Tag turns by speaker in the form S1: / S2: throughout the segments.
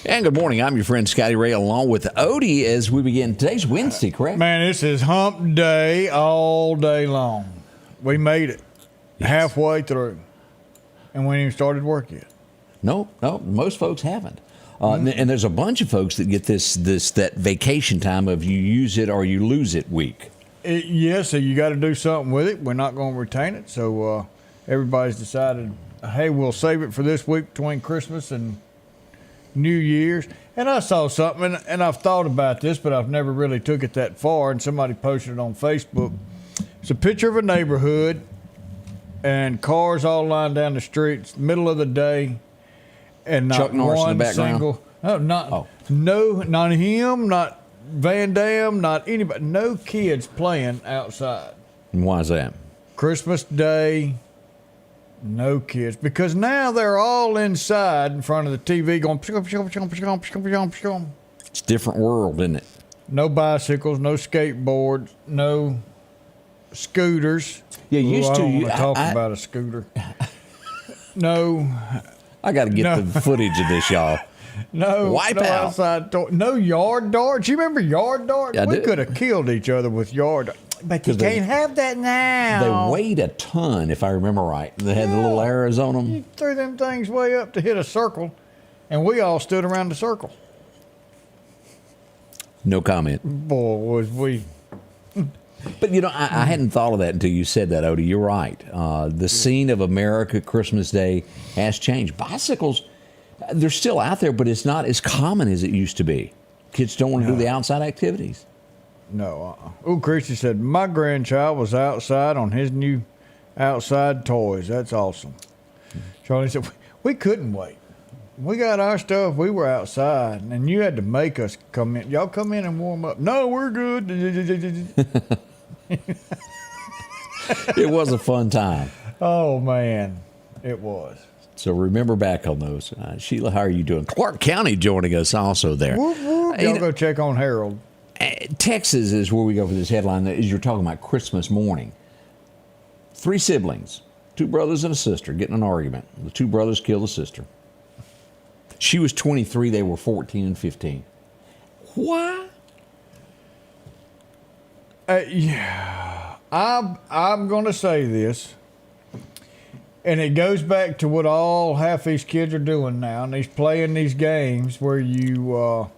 S1: And good morning. I'm your friend Scotty Ray, along with Odie, as we begin. Today's Wednesday, correct?
S2: Man, this is hump day all day long. We made it halfway through, and we ain't even started work yet.
S1: No, most folks haven't. And there's a bunch of folks that get that vacation time of you use it or you lose it week.
S2: So you got to do something with it. We're not going to retain it, so everybody's decided, hey, we'll save it for this week between Christmas and New Year's. And I saw something, and I've thought about this, but I've never really took it that far, and somebody posted it on Facebook. It's a picture of a neighborhood and cars all lined down the streets, middle of the day, and not
S1: Chuck Norris
S2: one
S1: in the background?
S2: not him, not Van Damme, not anybody, no kids playing outside.
S1: And why is that?
S2: Christmas Day, no kids, because now they're all inside in front of the TV going.
S1: It's a different world, isn't it?
S2: No bicycles, no skateboards, no scooters.
S1: Yeah, used
S2: I
S1: to.
S2: don't want to talk about a scooter. No.
S1: I got to get the footage of this, y'all.
S2: No
S1: Wipe out.
S2: Outside no yard darts. You remember yard darts?
S1: I
S2: We
S1: do.
S2: could have killed each other with yard darts. But you can't have that now.
S1: They weighed a ton, if I remember right. They had the little arrows on them.
S2: You threw them things way up to hit a circle, and we all stood around the circle.
S1: No comment.
S2: Boy, was we.
S1: But, I hadn't thought of that until you said that, Odie. You're right. The scene of America Christmas Day has changed. Bicycles, they're still out there, but it's not as common as it used to be. Kids don't want to do the outside activities.
S2: No. Christy said, my grandchild was outside on his new outside toys. That's awesome. Charlie said, we couldn't wait. We got our stuff. We were outside, and you had to make us come in. Y'all come in and warm up. No, we're good.
S1: It was a fun time.
S2: Oh, man. It was.
S1: So remember back on those. Sheila, how are you doing? Clark County joining us also there.
S2: Whoop, whoop. Y'all go check on Harold.
S1: Texas is where we go for this headline. As you're talking about Christmas morning. 3 siblings, 2 brothers and a sister, get in an argument. The 2 brothers kill the sister. She was 23. They were 14 and 15. Why?
S2: Yeah, I'm going to say this, and it goes back to what all half these kids are doing now, and he's playing these games where you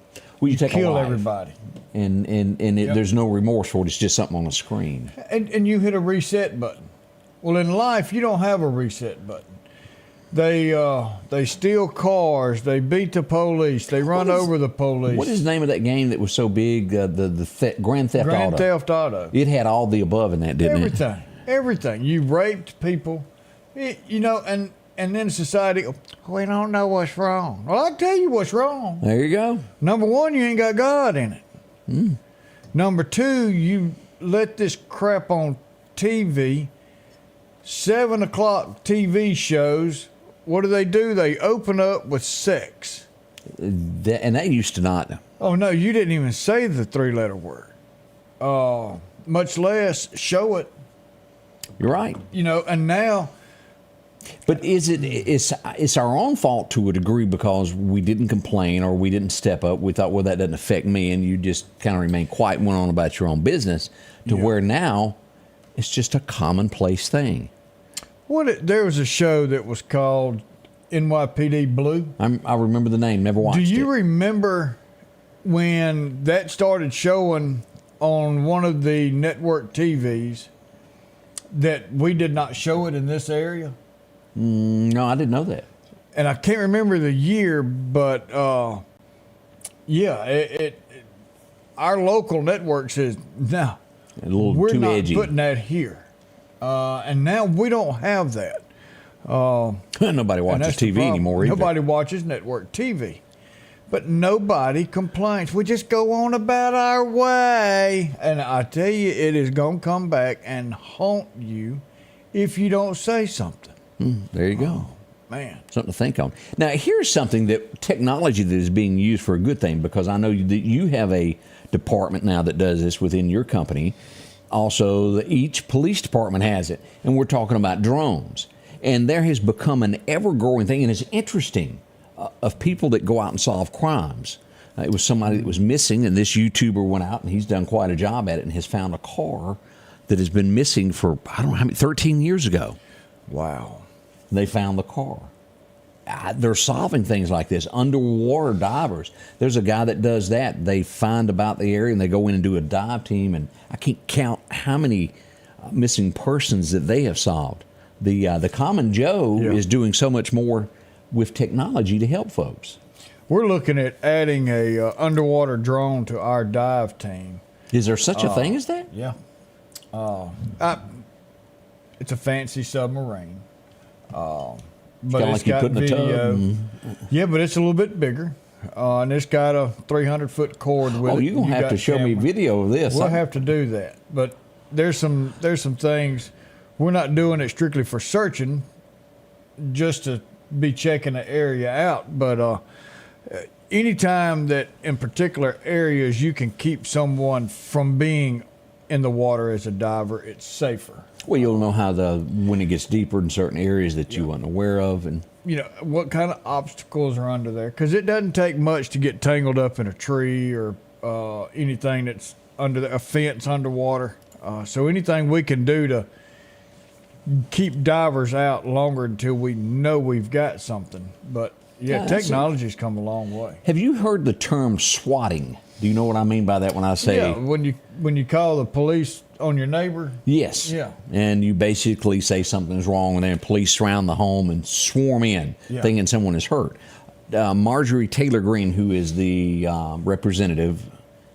S1: take
S2: kill everybody.
S1: And there's no remorse for it. It's just something on the screen.
S2: And you hit a reset button. Well, in life, you don't have a reset button. They steal cars. They beat the police. They run over the police.
S1: What is the name of that game that was so big? Grand Theft Auto.
S2: Grand Theft Auto.
S1: It had all the above in that, didn't it?
S2: Everything. You raped people. And then society, we don't know what's wrong. Well, I'll tell you what's wrong.
S1: There you go.
S2: Number 1, you ain't got God in it. Number 2, you let this crap on TV. 7 o'clock TV shows. What do? They open up with sex.
S1: And that used to not.
S2: Oh, no, you didn't even say the 3-letter word. Much less show it.
S1: You're right.
S2: And now.
S1: But it's our own fault to a degree because we didn't complain or we didn't step up. We thought, well, that doesn't affect me, and you just kind of remain quiet and went on about your own business to where now it's just a commonplace thing.
S2: There was a show that was called NYPD Blue.
S1: I remember the name, never watched it.
S2: Do you remember when that started showing on one of the network TVs that we did not show it in this area?
S1: No, I didn't know that.
S2: And I can't remember the year, but our local network says, no,
S1: A little
S2: we're
S1: too
S2: not
S1: edgy.
S2: putting that here. And now we don't have that.
S1: Nobody
S2: And
S1: watches
S2: that's the
S1: TV
S2: problem.
S1: anymore either.
S2: Nobody watches network TV. But nobody complains. We just go on about our way. And I tell you, it is going to come back and haunt you if you don't say something.
S1: There you go.
S2: Man.
S1: Something to think on. Now, here's something that technology that is being used for a good thing, because I know that you have a department now that does this within your company. Also, each police department has it. And we're talking about drones. And there has become an ever-growing thing, and it's interesting, of people that go out and solve crimes. It was somebody that was missing, and this YouTuber went out, and he's done quite a job at it, and has found a car that has been missing for, I don't know how many, 13 years ago.
S2: Wow.
S1: They found the car. They're solving things like this. Underwater divers. There's a guy that does that. They find about the area, and they go in and do a dive team, and I can't count how many missing persons that they have solved. The common Joe is doing so much more with technology to help folks.
S2: We're looking at adding a underwater drone to our dive team.
S1: Is there such a thing as that?
S2: Yeah. It's a fancy submarine. But
S1: kinda like you put in a tub.
S2: Yeah, but it's a little bit bigger. And it's got a 300-foot cord with it.
S1: Oh, you're going to have to show me video of this.
S2: We'll have to do that. But there's some things. We're not doing it strictly for searching, just to be checking the area out. But anytime that in particular areas you can keep someone from being in the water as a diver, it's safer.
S1: Well, you'll know how when it gets deeper in certain areas that you weren't aware of, and
S2: you know what kind of obstacles are under there, because it doesn't take much to get tangled up in a tree or anything that's under a fence underwater. So anything we can do to keep divers out longer until we know we've got something. But yeah, technology's come a long way.
S1: Have you heard the term swatting? Do you know what I mean by that when I say?
S2: Yeah, when you call the police on your neighbor.
S1: Yes.
S2: Yeah.
S1: And you basically say something's wrong, and then police surround the home and swarm in, thinking someone is hurt. Marjorie Taylor Greene, who is the representative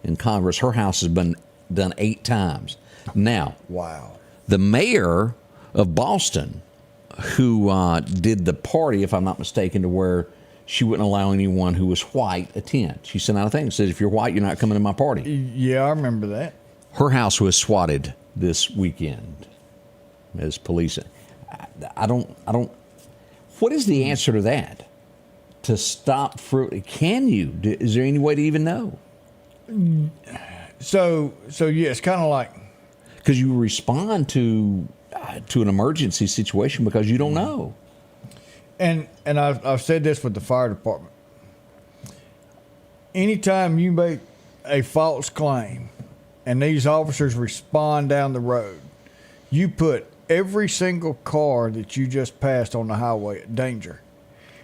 S1: in Congress, her house has been done 8 times. Now,
S2: wow.
S1: The mayor of Boston, who did the party, if I'm not mistaken, to where she wouldn't allow anyone who was white attend. She sent out a thing that says, if you're white, you're not coming to my party.
S2: Yeah, I remember that.
S1: Her house was swatted this weekend as police. I don't. What is the answer to that? To stop can you? Is there any way to even know?
S2: So yeah, it's kind of like,
S1: because you respond to an emergency situation because you don't know.
S2: And I've said this with the fire department. Anytime you make a false claim and these officers respond down the road, you put every single car that you just passed on the highway at danger.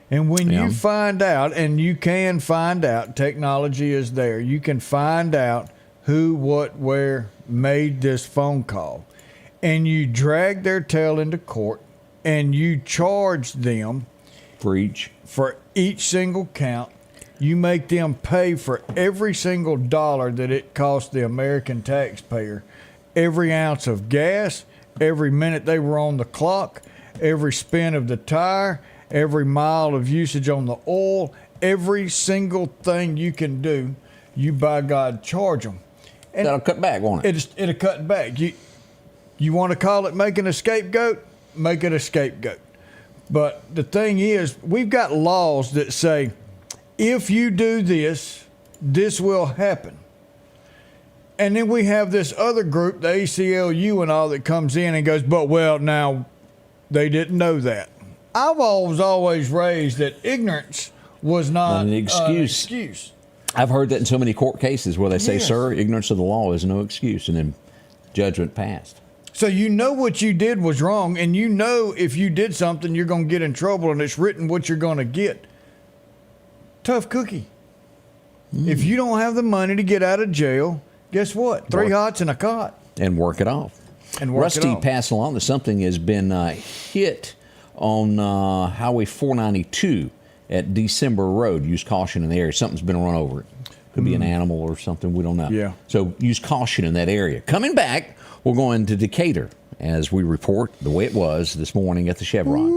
S2: And when you find out, and you can find out, technology is there, you can find out who, what, where made this phone call. And you drag their tail into court, and you charge them
S1: For each
S2: single count. You make them pay for every single dollar that it cost the American taxpayer, every ounce of gas, every minute they were on the clock, every spin of the tire, every mile of usage on the oil, every single thing you can do, you by God charge them. And
S1: that'll cut back, won't it?
S2: It'll cut back. You want to call it making a scapegoat? Make it a scapegoat. But the thing is, we've got laws that say, if you do this, this will happen. And then we have this other group, the ACLU and all, that comes in and goes, but well, now they didn't know that. I've always raised that ignorance was not
S1: an excuse. I've heard that in so many court cases where they say, sir, ignorance of the law is no excuse, and then judgment passed.
S2: So you know what you did was wrong, and you know if you did something, you're going to get in trouble, and it's written what you're going to get. Tough cookie. If you don't have the money to get out of jail, guess what? 3 hots and a cot.
S1: And work it off. Rusty passed along that something has been hit on Highway 492 at December Road. Use caution in the area. Something's been run over it. Could be an animal or something. We don't know.
S2: Yeah.
S1: So use caution in that area. Coming back, we're going to Decatur as we report the way it was this morning at the Chevron.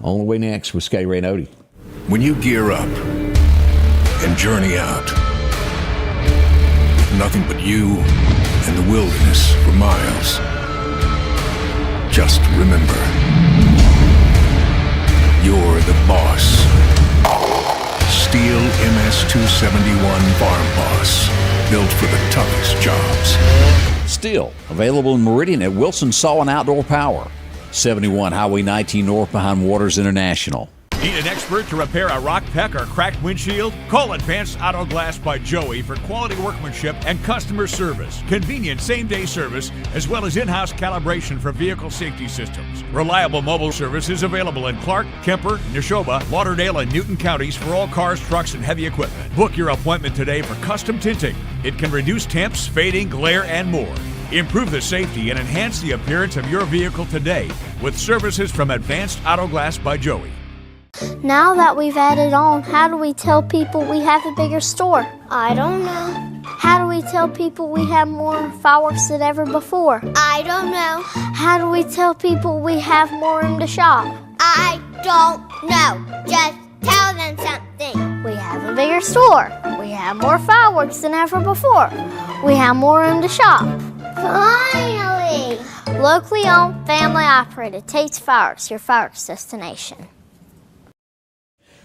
S1: On the way next with Scotty Ray and Odie.
S3: When you gear up and journey out, nothing but you and the wilderness for miles. Just remember, you're the boss. Steel MS-271 Farm Boss, built for the toughest jobs.
S1: Still available in Meridian at Wilson Saw and Outdoor Power. 71 Highway 19 North behind Waters International.
S4: Need an expert to repair a rock peck or cracked windshield? Call Advanced Auto Glass by Joey for quality workmanship and customer service. Convenient same-day service, as well as in-house calibration for vehicle safety systems. Reliable mobile service is available in Clark, Kemper, Neshoba, Lauderdale, and Newton counties for all cars, trucks, and heavy equipment. Book your appointment today for custom tinting. It can reduce temps, fading, glare, and more. Improve the safety and enhance the appearance of your vehicle today with services from Advanced Auto Glass by Joey.
S5: Now that we've added on, how do we tell people we have a bigger store? I don't know. How do we tell people we have more fireworks than ever before? I don't know. How do we tell people we have more room to shop? I don't know. Just tell them something. We have a bigger store. We have more fireworks than ever before. We have more room to shop. Finally! Locally owned, family operated Tate's Fireworks, your fireworks destination.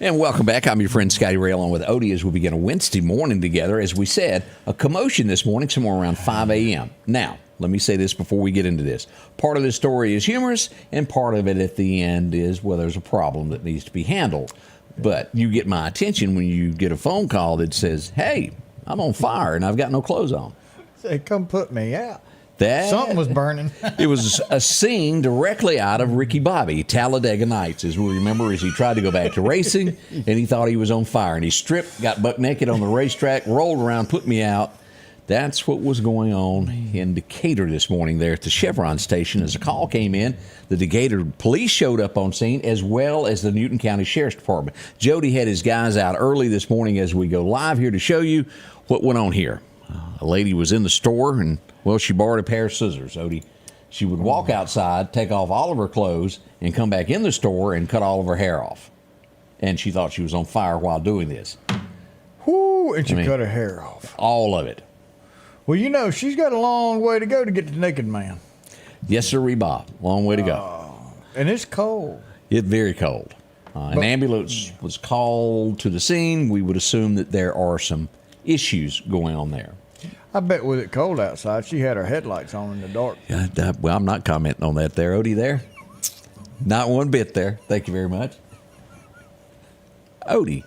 S1: And welcome back. I'm your friend Scotty Ray along with Odie as we begin a Wednesday morning together. As we said, a commotion this morning somewhere around 5 a.m. Now, let me say this before we get into this. Part of this story is humorous, and part of it at the end is, well, there's a problem that needs to be handled. But you get my attention when you get a phone call that says, hey, I'm on fire and I've got no clothes on.
S2: Say, come put me out.
S1: That,
S2: Something was burning.
S1: It was a scene directly out of Ricky Bobby, Talladega Nights, as we remember, as he tried to go back to racing, and he thought he was on fire. And he stripped, got buck naked on the racetrack, rolled around, put me out. That's what was going on in Decatur this morning there at the Chevron station. As a call came in, the Decatur police showed up on scene, as well as the Newton County Sheriff's Department. Jody had his guys out early this morning as we go live here to show you what went on here. A lady was in the store, and, well, she borrowed a pair of scissors, Odie. She would walk outside, take off all of her clothes, and come back in the store and cut all of her hair off. And she thought she was on fire while doing this.
S2: Whoo, and she cut her hair off.
S1: All of it.
S2: Well, you know, she's got a long way to go to get to the naked man.
S1: Yes, sir, Bob. Long way to go.
S2: And it's cold.
S1: It's very cold. An ambulance was called to the scene. We would assume that there are some issues going on there.
S2: I bet with it cold outside, she had her headlights on in the dark.
S1: Well, I'm not commenting on that there, Odie, there. Not one bit there. Thank you very much. Odie,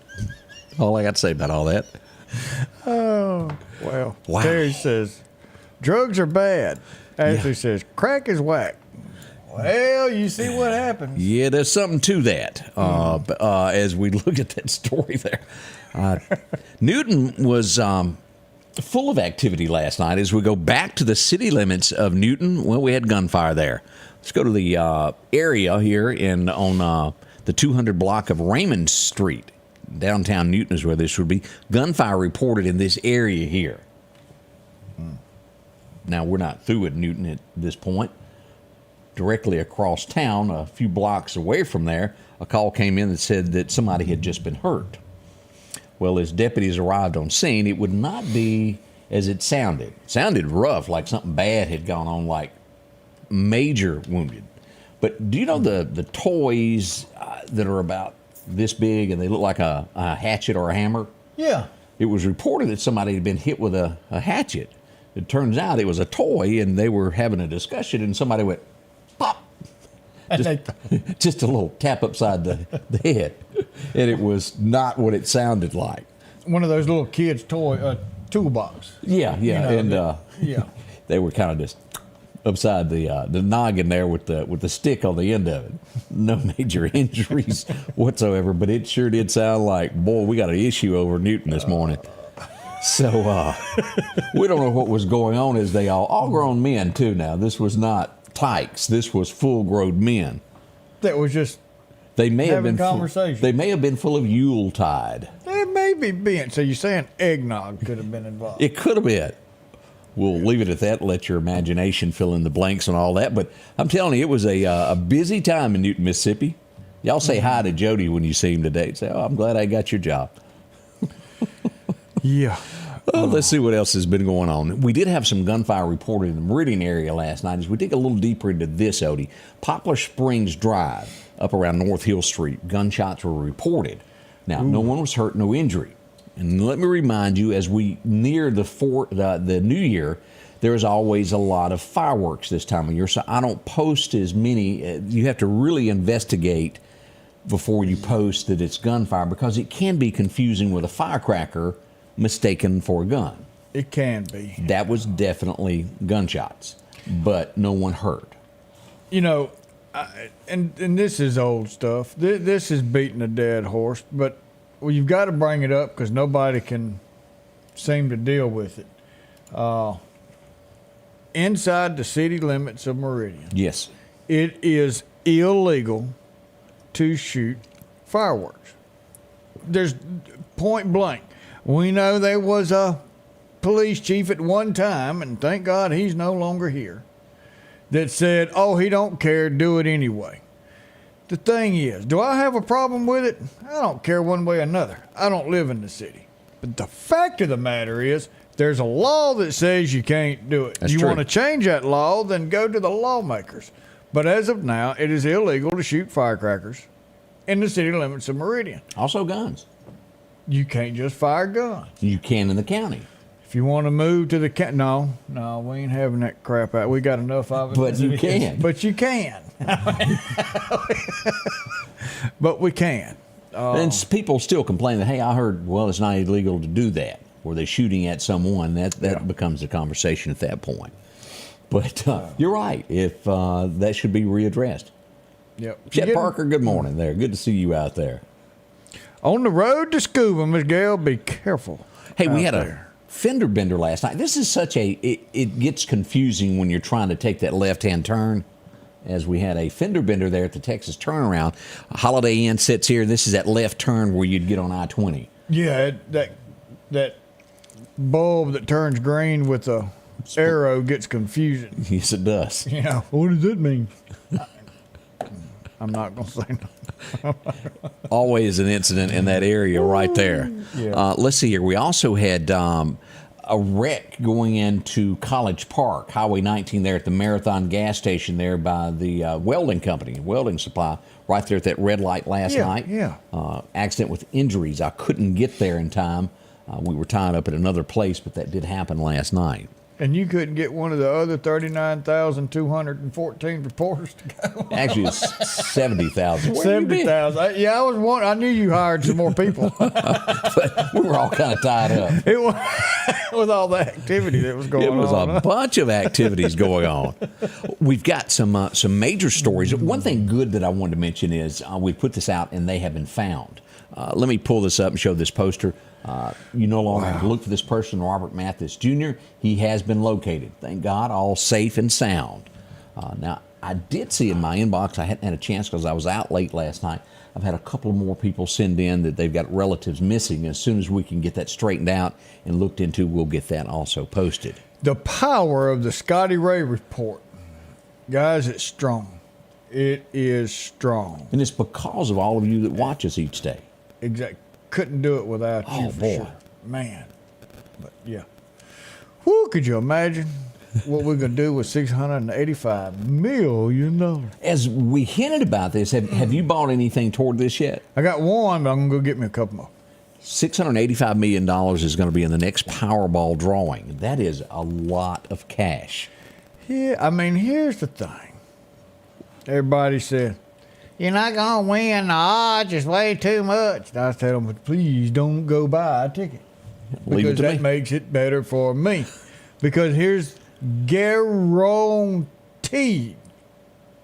S1: all I got to say about all that.
S2: Oh, well.
S1: Wow.
S2: Terry says, drugs are bad. Ashley says, crack is whack. Well, you see what happens.
S1: Yeah, there's something to that. As we look at that story there. Newton was full of activity last night. As we go back to the city limits of Newton, well, we had gunfire there. Let's go to the area here on the 200 block of Raymond Street. Downtown Newton is where this would be. Gunfire reported in this area here. Now, we're not through at Newton at this point. Directly across town, a few blocks away from there, a call came in that said that somebody had just been hurt. Well, as deputies arrived on scene, it would not be as it sounded. It sounded rough, like something bad had gone on, like major wounded. But do you know the toys that are about this big and they look like a hatchet or a hammer?
S2: Yeah.
S1: It was reported that somebody had been hit with a hatchet. It turns out it was a toy, and they were having a discussion, and somebody went, pop. Just a little tap upside the head. And it was not what it sounded like.
S2: One of those little kids' toy toolbox.
S1: Yeah.
S2: You know,
S1: And they were kind of just upside the noggin there with the stick on the end of it. No major injuries whatsoever, but it sure did sound like, boy, we got an issue over Newton this morning. So we don't know what was going on, as they all grown men too now. This was not tykes. This was full-grown men.
S2: That was just
S1: they may have been
S2: conversation.
S1: They may have been full of Yuletide.
S2: There may be been. So you're saying eggnog could have been involved?
S1: It could have been. We'll leave it at that. Let your imagination fill in the blanks and all that. But I'm telling you, it was a busy time in Newton, Mississippi. Y'all say hi to Jody when you see him today. Say, "Oh, I'm glad I got your job."
S2: Yeah.
S1: Well, let's see what else has been going on. We did have some gunfire reported in the Meridian area last night. As we dig a little deeper into this, Odie, Poplar Springs Drive up around North Hill Street, gunshots were reported. Now, no one was hurt, no injury. And let me remind you, as we near the New Year, there is always a lot of fireworks this time of year. So I don't post as many. You have to really investigate before you post that it's gunfire, because it can be confusing with a firecracker mistaken for a gun.
S2: It can be.
S1: That was definitely gunshots, but no one hurt.
S2: You know, and this is old stuff. This is beating a dead horse, but you've got to bring it up because nobody can seem to deal with it. Inside the city limits of Meridian,
S1: Yes.
S2: it is illegal to shoot fireworks. There's point blank. We know there was a police chief at one time, and thank God he's no longer here, that said, "Oh, he don't care, do it anyway." The thing is, do I have a problem with it? I don't care one way or another. I don't live in the city. But the fact of the matter is, there's a law that says you can't do it.
S1: That's
S2: you
S1: true.
S2: want to change that law, then go to the lawmakers. But as of now, it is illegal to shoot firecrackers in the city limits of Meridian.
S1: Also guns.
S2: You can't just fire guns.
S1: You can in the county.
S2: If you want to move to the no, we ain't having that crap out. We got enough of it.
S1: But you can.
S2: But you can. But we can.
S1: And people still complain that, hey, I heard, well, it's not illegal to do that. Were they shooting at someone? That becomes a conversation at that point. But you're right. If that should be readdressed.
S2: Yep.
S1: Chet Parker, good morning there. Good to see you out there.
S2: On the road to scuba, Miss Gail, be careful.
S1: Hey, we
S2: out
S1: had
S2: there.
S1: a fender bender last night. This is such it gets confusing when you're trying to take that left-hand turn, as we had a fender bender there at the Texas turnaround. Holiday Inn sits here. This is that left turn where you'd get on I-20.
S2: Yeah, that bulb that turns green with the arrow gets confusing.
S1: Yes, it does.
S2: You know, what does that mean? I'm not going to say no.
S1: Always an incident in that area right there.
S2: Yeah.
S1: Let's see here. We also had a wreck going into College Park, Highway 19 there at the Marathon gas station there by the welding company, welding supply, right there at that red light last night.
S2: Yeah.
S1: Accident with injuries. I couldn't get there in time. We were tied up at another place, but that did happen last night.
S2: And you couldn't get one of the other 39,214 reporters to go.
S1: Actually, it's 70,000.
S2: 70,000. Yeah, I knew you hired some more people.
S1: But we were all kind of tied up.
S2: It was with all the activity that was going on.
S1: It was a bunch of activities going on. We've got some major stories. One thing good that I wanted to mention is we put this out and they have been found. Let me pull this up and show this poster. You no longer have to look for this person, Robert Mathis Jr. He has been located. Thank God, all safe and sound. Now, I did see in my inbox, I hadn't had a chance because I was out late last night. I've had a couple more people send in that they've got relatives missing. As soon as we can get that straightened out and looked into, we'll get that also posted.
S2: The power of the Scotty Ray Report. Guys, it's strong. It is strong.
S1: And it's because of all of you that watch us each day.
S2: Exactly. Couldn't do it without you, for
S1: boy.
S2: sure. Man. But, yeah. Whew, could you imagine what we're going to do with $685 million?
S1: As we hinted about this, have you bought anything toward this yet?
S2: I got one, but I'm going to go get me a couple more.
S1: $685 million is going to be in the next Powerball drawing. That is a lot of cash.
S2: Yeah, I mean, here's the thing. Everybody said, you're not going to win. The odds is way too much. And I tell them, please don't go buy a ticket.
S1: Leave it
S2: Because
S1: to
S2: that
S1: me.
S2: makes it better for me. Because here's guaranteed.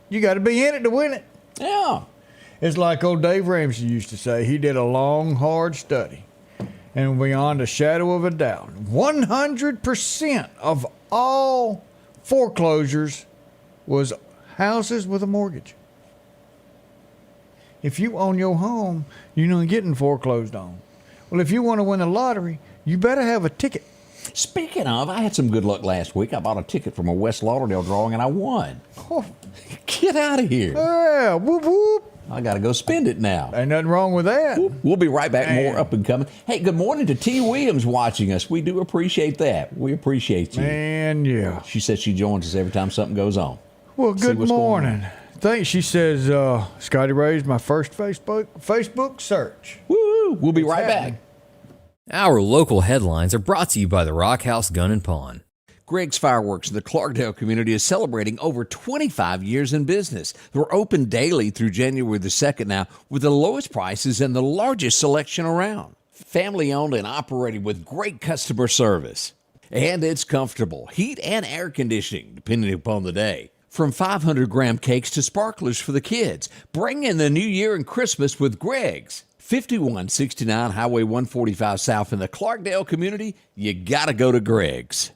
S2: You got to be in it to win it.
S1: Yeah.
S2: It's like old Dave Ramsey used to say. He did a long, hard study. And beyond a shadow of a doubt, 100% of all foreclosures was houses with a mortgage. If you own your home, you're not getting foreclosed on. Well, if you want to win the lottery, you better have a ticket.
S1: Speaking of, I had some good luck last week. I bought a ticket from a West Lauderdale drawing and I won.
S2: Oh,
S1: Get out of here.
S2: yeah, whoop, whoop.
S1: I got to go spend it now.
S2: Ain't nothing wrong with that.
S1: We'll be right back.
S2: Man.
S1: More up and coming. Hey, good morning to T. Williams watching us. We do appreciate that. We appreciate you.
S2: Man, yeah.
S1: She says she joins us every time something goes on.
S2: Well,
S1: See
S2: good
S1: what's going on.
S2: morning. She says, Scotty Ray's my first Facebook search.
S1: Woo! We'll be right
S2: happening.
S1: back.
S6: Our local headlines are brought to you by the Rock House Gun and Pawn.
S1: Greg's Fireworks in the Clarkdale community is celebrating over 25 years in business. They're open daily through January the 2nd now with the lowest prices and the largest selection around. Family owned and operated with great customer service. And it's comfortable. Heat and air conditioning, depending upon the day. From 500-gram cakes to sparklers for the kids. Bring in the new year and Christmas with Greg's. 5169 Highway 145 South in the Clarkdale community. You gotta go to Greg's.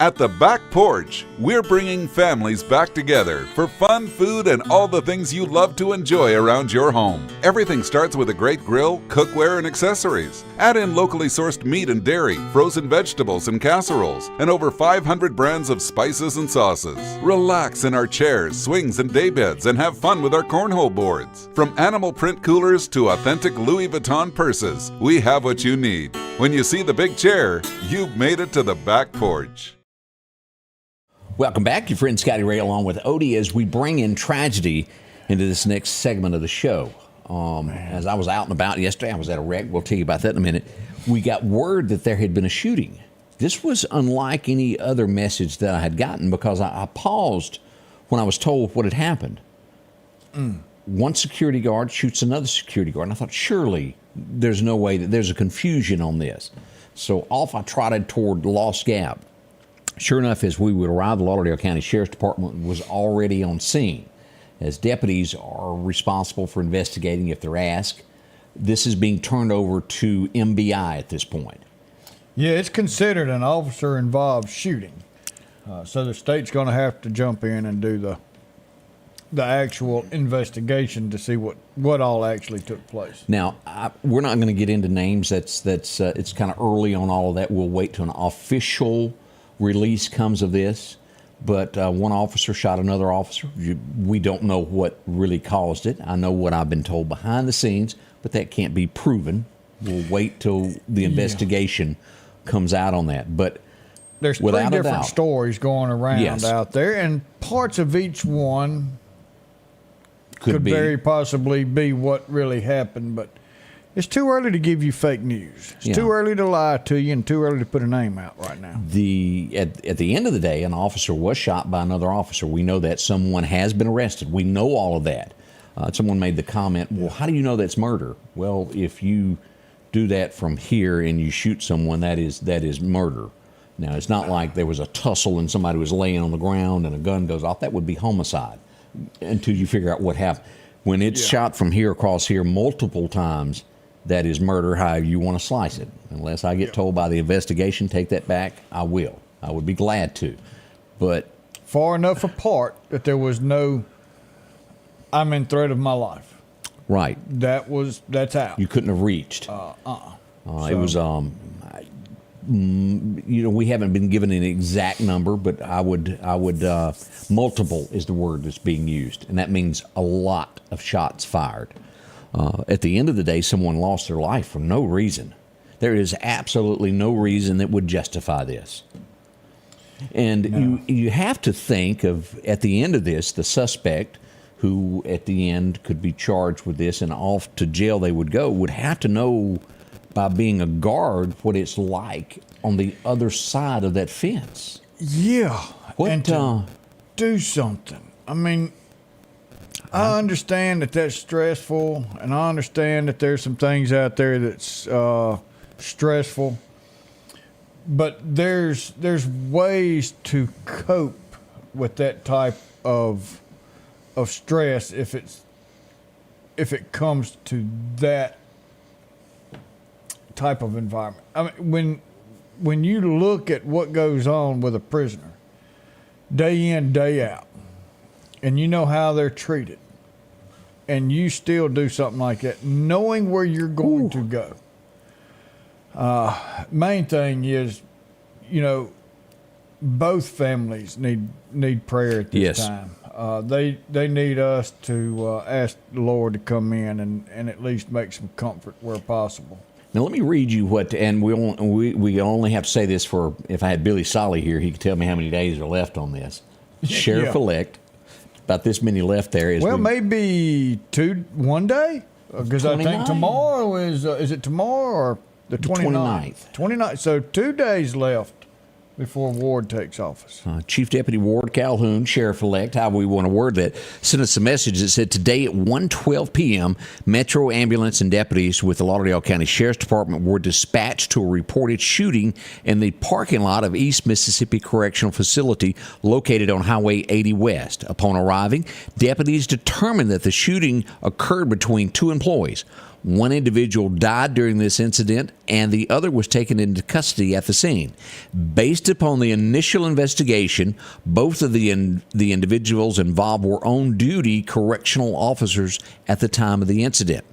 S7: At the Back Porch, we're bringing families back together for fun, food, and all the things you love to enjoy around your home. Everything starts with a great grill, cookware, and accessories. Add in locally sourced meat and dairy, frozen vegetables and casseroles, and over 500 brands of spices and sauces. Relax in our chairs, swings, and daybeds and have fun with our cornhole boards. From animal print coolers to authentic Louis Vuitton purses, we have what you need. When you see the big chair, you've made it to the Back Porch.
S1: Welcome back. Your friend Scotty Ray along with Odie as we bring in tragedy into this next segment of the show. As I was out and about yesterday, I was at a wreck. We'll tell you about that in a minute. We got word that there had been a shooting. This was unlike any other message that I had gotten because I paused when I was told what had happened. One security guard shoots another security guard, and I thought, surely there's no way that there's a confusion on this. So off I trotted toward Lost Gap. Sure enough, as we would arrive, the Lauderdale County Sheriff's Department was already on scene. As deputies are responsible for investigating if they're asked, this is being turned over to MBI at this point.
S2: Yeah, it's considered an officer-involved shooting. So the state's going to have to jump in and do the actual investigation to see what all actually took place.
S1: Now, we're not going to get into names. That's it's kind of early on all of that. We'll wait till an official release comes of this, but one officer shot another officer. We don't know what really caused it. I know what I've been told behind the scenes, but that can't be proven. We'll wait till the investigation comes out on that. But
S2: there's three different stories going around out there, and parts of each one could very possibly be what really happened, but it's too early to give you fake news. It's too early to lie to you and too early to put a name out right now.
S1: At the end of the day, an officer was shot by another officer. We know that. Someone has been arrested. We know all of that. Someone made the comment, well, how do you know that's murder? Well, if you do that from here and you shoot someone, that is murder. Now, it's not like there was a tussle and somebody was laying on the ground and a gun goes off. That would be homicide until you figure out what happened. When it's shot from here across here multiple times, that is murder, however you want to slice it. Unless I get told by the investigation, take that back, I will. I would be glad to. But
S2: far enough apart that there was no, I'm in threat of my life.
S1: Right.
S2: That's out.
S1: You couldn't have reached. It was, we haven't been given an exact number, but I would, multiple is the word that's being used. And that means a lot of shots fired. At the end of the day, someone lost their life for no reason. There is absolutely no reason that would justify this. And you have to think of, at the end of this, the suspect who at the end could be charged with this and off to jail they would go, would have to know by being a guard what it's like on the other side of that fence.
S2: Yeah. And to do something. I mean, I understand that that's stressful, and I understand that there's some things out there that's stressful, but there's ways to cope with that type of stress if it comes to that type of environment. I mean, when you look at what goes on with a prisoner day in, day out, and you know how they're treated, and you still do something like that, knowing where you're going to go. Main thing is both families need prayer at this
S1: Yes.
S2: time. They need us to ask the Lord to come in and at least make some comfort where possible.
S1: Now let me read you what, and we only have to say this for, if I had Billy Solly here, he could tell me how many days are left on this. Sheriff-elect, about this many left there.
S2: Well, maybe 1 day, because I
S1: 29?
S2: think tomorrow is it tomorrow or the 29th? 29th. So 2 days left before Ward takes office.
S1: Chief Deputy Ward Calhoun, Sheriff-elect, however we want to word that, sent us a message that said, today at 1:12 p.m., Metro ambulance and deputies with the Lauderdale County Sheriff's Department were dispatched to a reported shooting in the parking lot of East Mississippi Correctional Facility located on Highway 80 West. Upon arriving, deputies determined that the shooting occurred between two employees. One individual died during this incident, and the other was taken into custody at the scene. Based upon the initial investigation, both of the individuals involved were on-duty correctional officers at the time of the incident.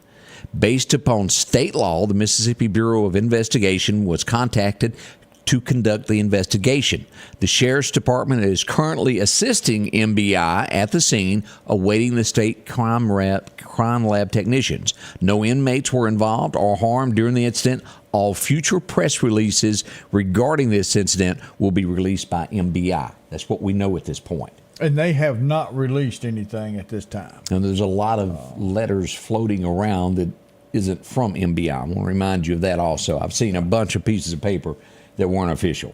S1: Based upon state law, the Mississippi Bureau of Investigation was contacted to conduct the investigation. The Sheriff's Department is currently assisting MBI at the scene, awaiting the state crime lab technicians. No inmates were involved or harmed during the incident. All future press releases regarding this incident will be released by MBI. That's what we know at this point.
S2: And they have not released anything at this time.
S1: And there's a lot of letters floating around that isn't from MBI. I want to remind you of that also. I've seen a bunch of pieces of paper that weren't official.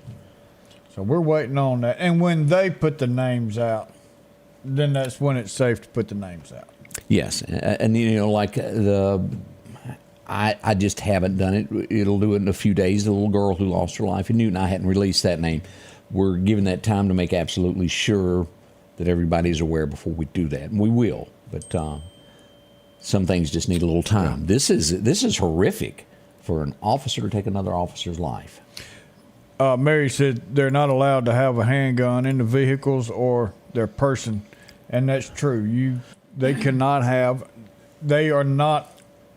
S2: So we're waiting on that. And when they put the names out, then that's when it's safe to put the names out.
S1: Yes, and I just haven't done it. It'll do it in a few days. The little girl who lost her life in Newton, I hadn't released that name. We're giving that time to make absolutely sure that everybody's aware before we do that, and we will. But some things just need a little time. This is horrific for an officer to take another officer's life.
S2: Mary said they're not allowed to have a handgun in the vehicles or their person, and that's true. They are not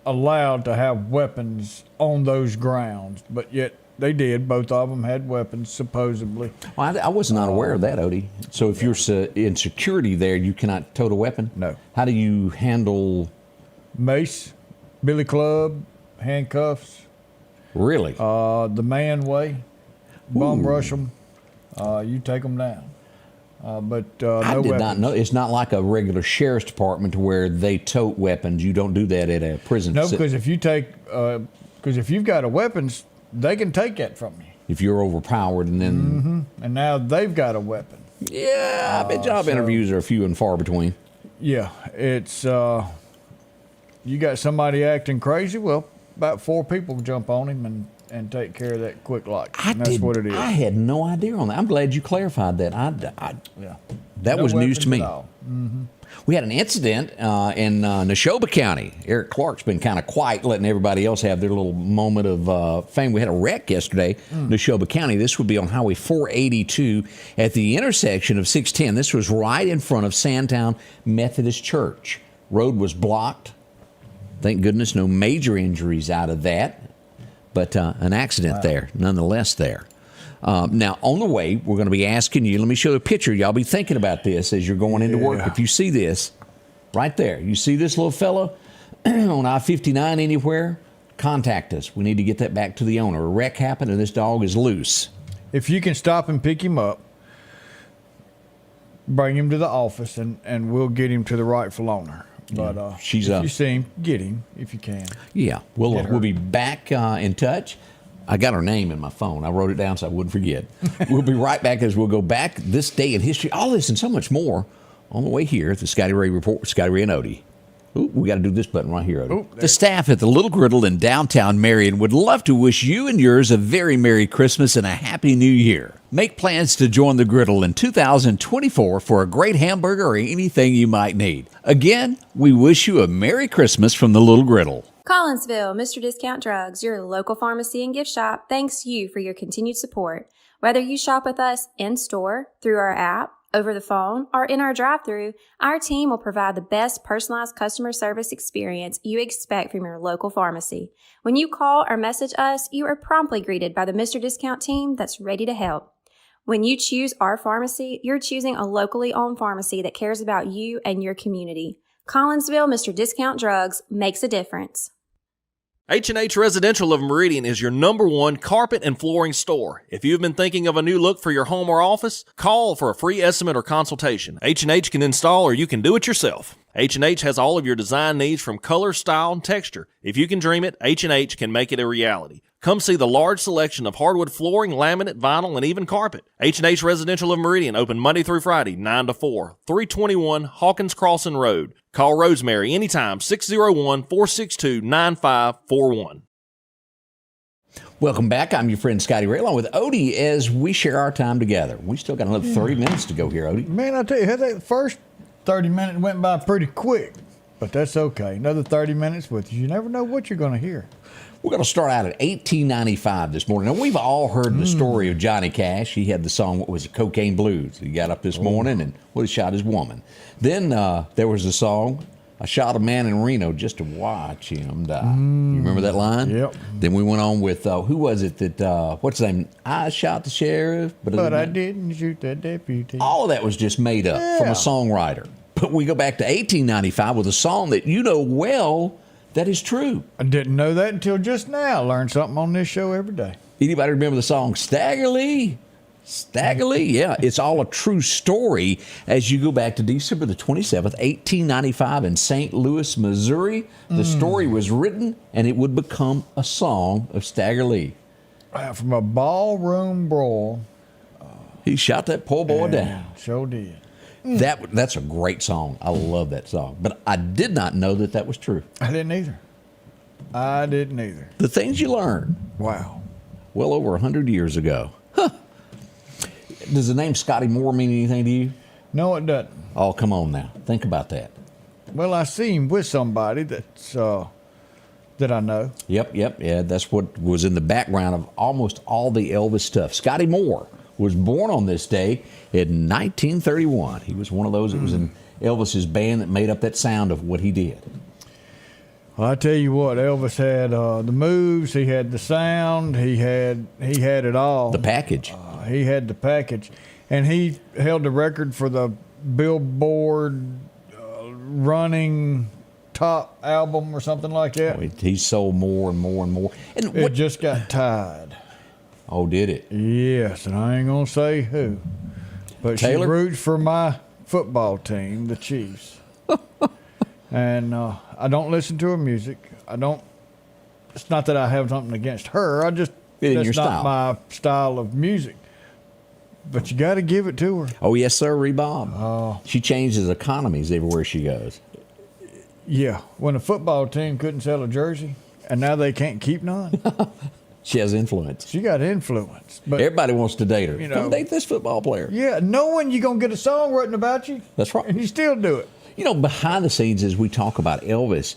S2: allowed to have weapons on those grounds, but yet they did. Both of them had weapons, supposedly.
S1: Well, I was not aware of that, Odie. So if you're in security there, you cannot tote a weapon?
S2: No.
S1: How do you handle...
S2: Mace, billy club, handcuffs.
S1: Really?
S2: The man way, bum rush them, you take them down. But no
S1: I did
S2: weapons.
S1: not know. It's not like a regular sheriff's department where they tote weapons. You don't do that at a prison.
S2: No, because if you've got a weapons, they can take that from you.
S1: If you're overpowered, and then
S2: And now they've got a weapon.
S1: I bet job interviews are few and far between.
S2: Yeah, it's you got somebody acting crazy. Well, about 4 people jump on him and take care of that quick like. That's what it is.
S1: I had no idea on that. I'm glad you clarified that. That
S2: No
S1: was news to
S2: weapons
S1: me.
S2: at all.
S1: We had an incident in Neshoba County. Eric Clark's been kind of quiet, letting everybody else have their little moment of fame. We had a wreck yesterday, Neshoba County. This would be on Highway 482 at the intersection of 610. This was right in front of Sandtown Methodist Church. Road was blocked. Thank goodness no major injuries out of that, but an accident there, nonetheless there. Now, on the way, we're going to be asking you, let me show the picture. Y'all be thinking about this as you're going into work. If you see this, right there, you see this little fella on I-59 anywhere, contact us. We need to get that back to the owner. A wreck happened and this dog is loose.
S2: If you can stop and pick him up, bring him to the office, and we'll get him to the rightful owner. But if you see him, get him if you can.
S1: Yeah, we'll be back in touch. I got her name in my phone. I wrote it down so I wouldn't forget. We'll be right back as we'll go back this day in history. All this and so much more on the way here at the Scotty Ray Report with Scotty Ray and Odie. Ooh, we got to do this button right here, Odie. The staff at the Little Griddle in downtown Marion would love to wish you and yours a very Merry Christmas and a Happy New Year. Make plans to join the Griddle in 2024 for a great hamburger or anything you might need. Again, we wish you a Merry Christmas from the Little Griddle.
S8: Collinsville, Mr. Discount Drugs, your local pharmacy and gift shop, thanks you for your continued support. Whether you shop with us in store, through our app, Over the phone or in our drive-thru, our team will provide the best personalized customer service experience you expect from your local pharmacy. When you call or message us, you are promptly greeted by the Mr. Discount team that's ready to help. When you choose our pharmacy, you're choosing a locally owned pharmacy that cares about you and your community. Collinsville Mr. Discount Drugs makes a difference.
S9: H&H Residential of Meridian is your #1 carpet and flooring store. If you've been thinking of a new look for your home or office, call for a free estimate or consultation. H&H can install or you can do it yourself. H&H has all of your design needs from color, style, and texture. If you can dream it, H&H can make it a reality. Come see the large selection of hardwood flooring, laminate, vinyl, and even carpet. H&H Residential of Meridian, open Monday through Friday, 9 to 4, 321 Hawkins Crossing Road. Call Rosemary anytime, 601-462-9541.
S1: Welcome back. I'm your friend Scotty Ray, along with Odie, as we share our time together. We still got another 30 minutes to go here, Odie.
S2: Man, I tell you, that first 30 minutes went by pretty quick, but that's okay. Another 30 minutes with you. You never know what you're going to hear.
S1: We're going to start out at 1895 this morning. Now, we've all heard the story of Johnny Cash. He had the song, what was it, Cocaine Blues. He got up this morning and he shot his woman. Then there was the song, I shot a man in Reno just to watch him die. You remember that line?
S2: Yep.
S1: Then we went on with, who was it that, what's his name? I shot the sheriff.
S2: But I didn't shoot the deputy.
S1: All of that was just made up from a songwriter. But we go back to 1895 with a song that you know well that is true.
S2: I didn't know that until just now. Learn something on this show every day.
S1: Anybody remember the song Stagger Lee? Stagger Lee, yeah. It's all a true story as you go back to December the 27th, 1895 in St. Louis, Missouri. The story was written and it would become a song of Stagger Lee.
S2: From a ballroom brawl.
S1: He shot that poor boy down.
S2: Sure did.
S1: That's a great song. I love that song. But I did not know that was true.
S2: I didn't either.
S1: The things you learn.
S2: Wow.
S1: Well over 100 years ago. Huh. Does the name Scotty Moore mean anything to you?
S2: No, it doesn't.
S1: Oh, come on now. Think about that.
S2: Well, I see him with somebody that's that I know.
S1: Yep. Yeah, that's what was in the background of almost all the Elvis stuff. Scotty Moore was born on this day in 1931. He was one of those that was in Elvis's band that made up that sound of what he did.
S2: Well, I tell you what, Elvis had the moves, he had the sound, he had it all.
S1: The package.
S2: He had the package, and he held the record for the Billboard running top album or something like that.
S1: Oh, he sold more and more and more. And
S2: it just got tied.
S1: Oh, did it?
S2: Yes, and I ain't gonna say who, but
S1: Taylor?
S2: She roots for my football team, the Chiefs. And I don't listen to her music. I don't. It's not that I have something against her. I just that's not my style of music. But you got to give it to her.
S1: Oh yes, sir, Bob. She changes economies everywhere she goes.
S2: Yeah, when a football team couldn't sell a jersey, and now they can't keep none.
S1: She has influence.
S2: She got influence. But
S1: everybody wants to date her.
S2: You know,
S1: come date this football player.
S2: Yeah, knowing you're going to get a song written about you.
S1: That's right.
S2: And you still do it.
S1: You know, behind the scenes, as we talk about Elvis,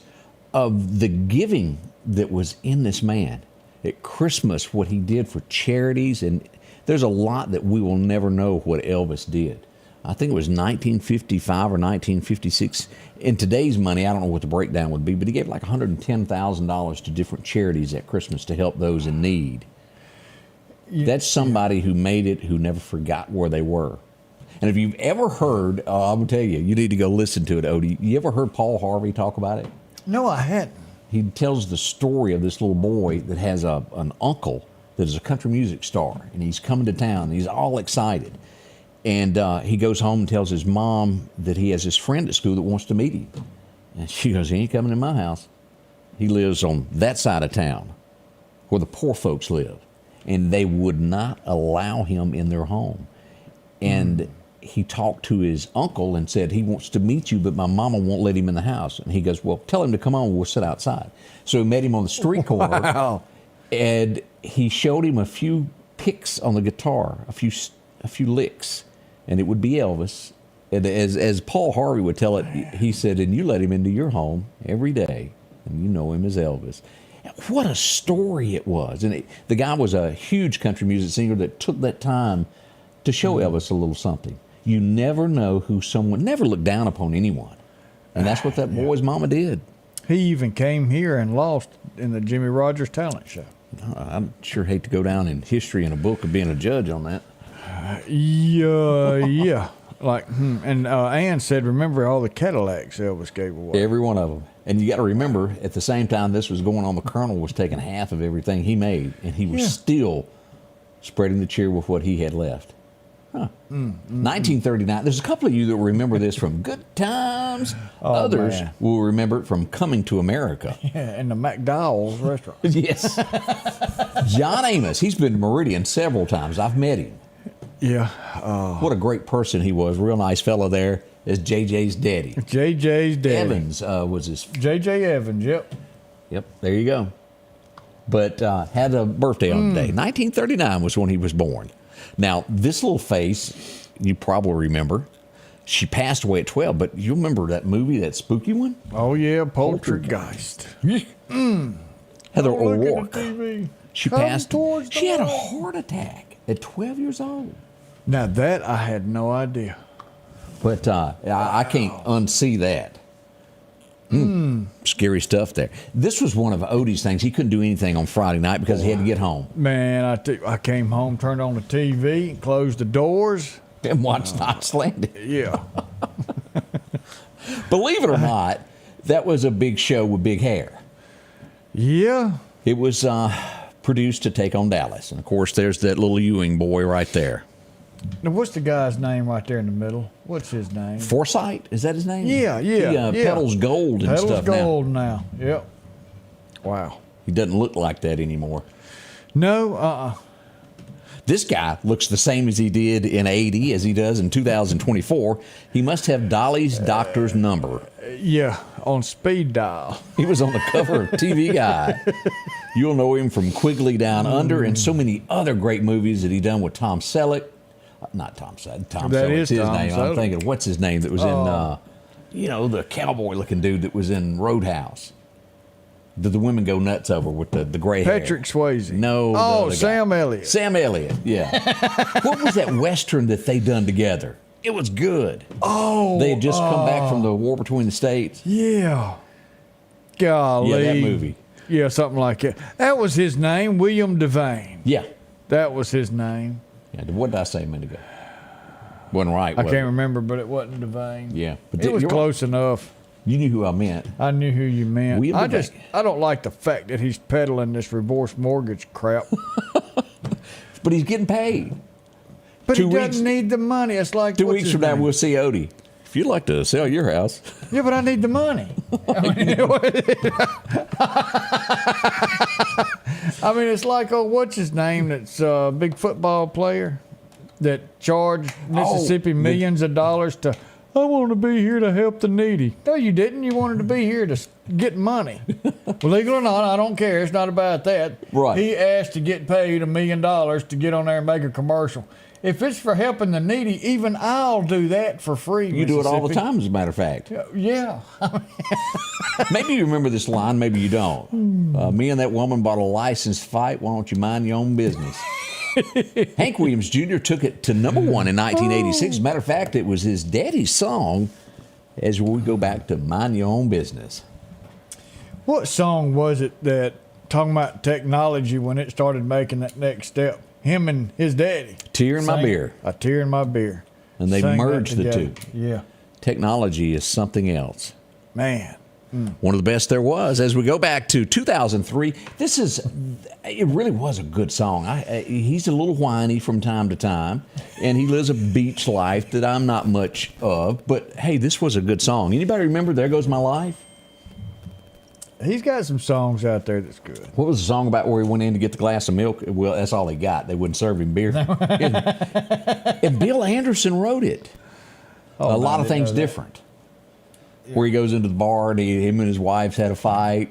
S1: of the giving that was in this man at Christmas, what he did for charities, and there's a lot that we will never know what Elvis did. I think it was 1955 or 1956. In today's money, I don't know what the breakdown would be, but he gave like $110,000 to different charities at Christmas to help those in need. That's somebody who made it, who never forgot where they were. And if you've ever heard, I'm going to tell you, you need to go listen to it, Odie. You ever heard Paul Harvey talk about it?
S2: No, I hadn't.
S1: He tells the story of this little boy that has an uncle that is a country music star, and he's coming to town. And he's all excited. And he goes home and tells his mom that he has this friend at school that wants to meet him. And she goes, he ain't coming to my house. He lives on that side of town where the poor folks live. And they would not allow him in their home. And he talked to his uncle and said, he wants to meet you, but my mama won't let him in the house. And he goes, well, tell him to come on, we'll sit outside. So he met him on the street corner.
S2: Wow.
S1: And he showed him a few picks on the guitar, a few licks. And it would be Elvis. And as Paul Harvey would tell it, he said, and you let him into your home every day, and you know him as Elvis. What a story it was. And the guy was a huge country music singer that took that time to show Elvis a little something. You never know who someone, never look down upon anyone. And that's what that boy's mama did.
S2: He even came here and lost in the Jimmy Rogers talent show.
S1: I'd sure hate to go down in history in a book of being a judge on that.
S2: Yeah. Like, and Ann said, remember all the Cadillacs Elvis gave away.
S1: Every one of them. And you got to remember, at the same time this was going on, the Colonel was taking half of everything he made, and he was still spreading the cheer with what he had left. 1939. There's a couple of you that will remember this from Good Times. Others will remember it from Coming to America.
S2: Yeah, and the McDowell's restaurant.
S1: Yes. John Amos. He's been to Meridian several times. I've met him.
S2: Yeah.
S1: What a great person he was. Real nice fellow there. Is JJ's daddy.
S2: JJ's daddy.
S1: Evans was his.
S2: JJ Evans, yep.
S1: Yep, there you go. But had a birthday on the day. 1939 was when he was born. Now, this little face, you probably remember. She passed away at 12, but you remember that movie, that spooky one?
S2: Oh, yeah, Poltergeist.
S1: Heather O'Rourke. She passed.
S2: Towards
S1: She had a heart attack at 12 years old.
S2: Now, that I had no idea.
S1: But I can't unsee that. Scary stuff there. This was one of Odie's things. He couldn't do anything on Friday night because he had to get home.
S2: Man, I came home, turned on the TV, closed the doors.
S1: And watched Knots Landing.
S2: Yeah.
S1: Believe it or not, that was a big show with big hair.
S2: Yeah.
S1: It was produced to take on Dallas. And, of course, there's that little Ewing boy right there.
S2: Now, what's the guy's name right there in the middle? What's his name?
S1: Forsythe? Is that his name?
S2: Yeah.
S1: He pedals gold and stuff
S2: Pedals gold now. Yep. Wow.
S1: He doesn't look like that anymore.
S2: No,
S1: This guy looks the same as he did in 80 as he does in 2024. He must have Dolly's doctor's number.
S2: Yeah, on speed dial.
S1: He was on the cover of TV Guide. You'll know him from Quigley Down Under and so many other great movies that he done with Tom Selleck. Not Tom Selleck. Tom
S2: That
S1: Selleck's
S2: is
S1: his
S2: Tom
S1: name.
S2: Selleck.
S1: I'm thinking, what's his name that was in, the cowboy-looking dude that was in Roadhouse. That the women go nuts over with the gray hair.
S2: Patrick Swayze.
S1: No. the
S2: Oh,
S1: other guy.
S2: Sam Elliott.
S1: Sam Elliott, yeah. What was that Western that they done together? It was good.
S2: Oh.
S1: They had just come back from the war between the states.
S2: Yeah. Golly.
S1: Yeah, that movie.
S2: Yeah, something like that. That was his name, William Devane.
S1: Yeah.
S2: That was his name.
S1: Yeah. What did I say a minute ago? Wasn't right.
S2: I
S1: was
S2: can't
S1: it?
S2: remember, but it wasn't Devane.
S1: Yeah. But
S2: It was
S1: you're
S2: close enough.
S1: You knew who I meant.
S2: I knew who you meant.
S1: William Devane.
S2: I don't like the fact that he's peddling this reverse mortgage crap.
S1: But he's getting paid.
S2: But
S1: 2
S2: he
S1: weeks-
S2: doesn't need the money. It's like
S1: 2
S2: what's
S1: weeks
S2: his
S1: from now,
S2: name?
S1: we'll see Odie. If you'd like to sell your house.
S2: Yeah, but I need the money. I mean, it's like, what's his name? That's a big football player that charged Mississippi millions of dollars to. I want to be here to help the needy. No, you didn't. You wanted to be here to get money. Well, legal or not, I don't care. It's not about that.
S1: Right.
S2: He asked to get paid $1 million to get on there and make a commercial. If it's for helping the needy, even I'll do that for free.
S1: You do it all the
S2: Mississippi.
S1: time, as a matter of fact.
S2: Yeah.
S1: Maybe you remember this line, maybe you don't. Me and that woman bought a licensed fight. Why don't you mind your own business? Hank Williams Jr. took it to number one in 1986. As a matter of fact, it was his daddy's song as we go back to Mind Your Own Business.
S2: What song was it that, talking about technology, when it started making that next step? Him and his daddy.
S1: Tear in My
S2: sang
S1: Beer.
S2: A Tear in My Beer.
S1: And they
S2: Sang that
S1: merged the
S2: together.
S1: two.
S2: Yeah.
S1: Technology is something else.
S2: Man.
S1: One of the best there was. As we go back to 2003, it really was a good song. He's a little whiny from time to time, and he lives a beach life that I'm not much of. But, hey, this was a good song. Anybody remember There Goes My Life?
S2: He's got some songs out there that's good.
S1: What was the song about where he went in to get the glass of milk? Well, that's all he got. They wouldn't serve him beer. And Bill Anderson wrote it. A lot of things different. Yeah. Where he goes into the bar and him and his wife had a fight.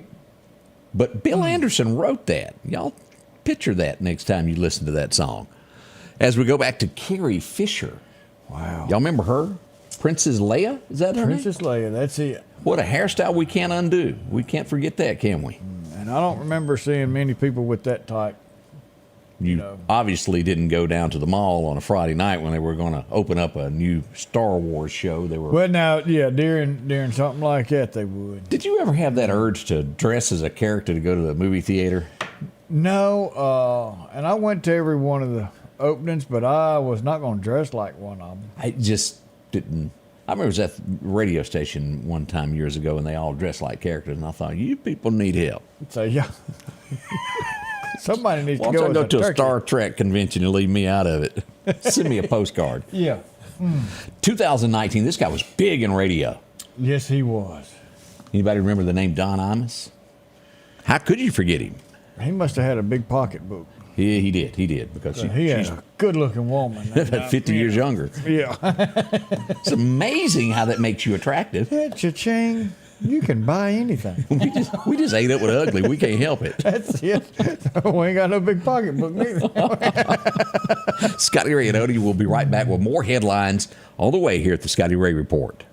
S1: But Bill Anderson wrote that. Y'all picture that next time you listen to that song. As we go back to Carrie Fisher.
S2: Wow.
S1: Y'all remember her? Princess Leia? Is that her
S2: Princess Leia, that's it.
S1: What a hairstyle we can't undo. We can't forget that, can we?
S2: And I don't remember seeing many people with that type.
S1: You obviously didn't go down to the mall on a Friday night when they were going to open up a new Star Wars show. They were.
S2: Well, now, yeah, during something like that, they would.
S1: Did you ever have that urge to dress as a character to go to the movie theater?
S2: No, and I went to every one of the openings, but I was not going to dress like one of them.
S1: I just didn't. I remember I was at the radio station one time years ago, and they all dressed like characters, and I thought, you people need help.
S2: So, yeah. Somebody needs
S1: Why
S2: to go
S1: don't I go to a
S2: turkey.
S1: Star Trek convention and leave me out of it? Send me a postcard.
S2: Yeah.
S1: 2019, this guy was big in radio.
S2: Yes, he was.
S1: Anybody remember the name Don Imus? How could you forget him?
S2: He must have had a big pocketbook.
S1: He did because
S2: He had
S1: she's
S2: a good-looking woman.
S1: 50 years younger.
S2: Yeah.
S1: It's amazing how that makes you attractive.
S2: Yeah, cha-ching. You can buy anything.
S1: We just ate up with ugly. We can't help it.
S2: That's it. We ain't got no big pocketbook neither.
S1: Scotty Ray and Odie will be right back with more headlines all the way here at the Scotty Ray Report.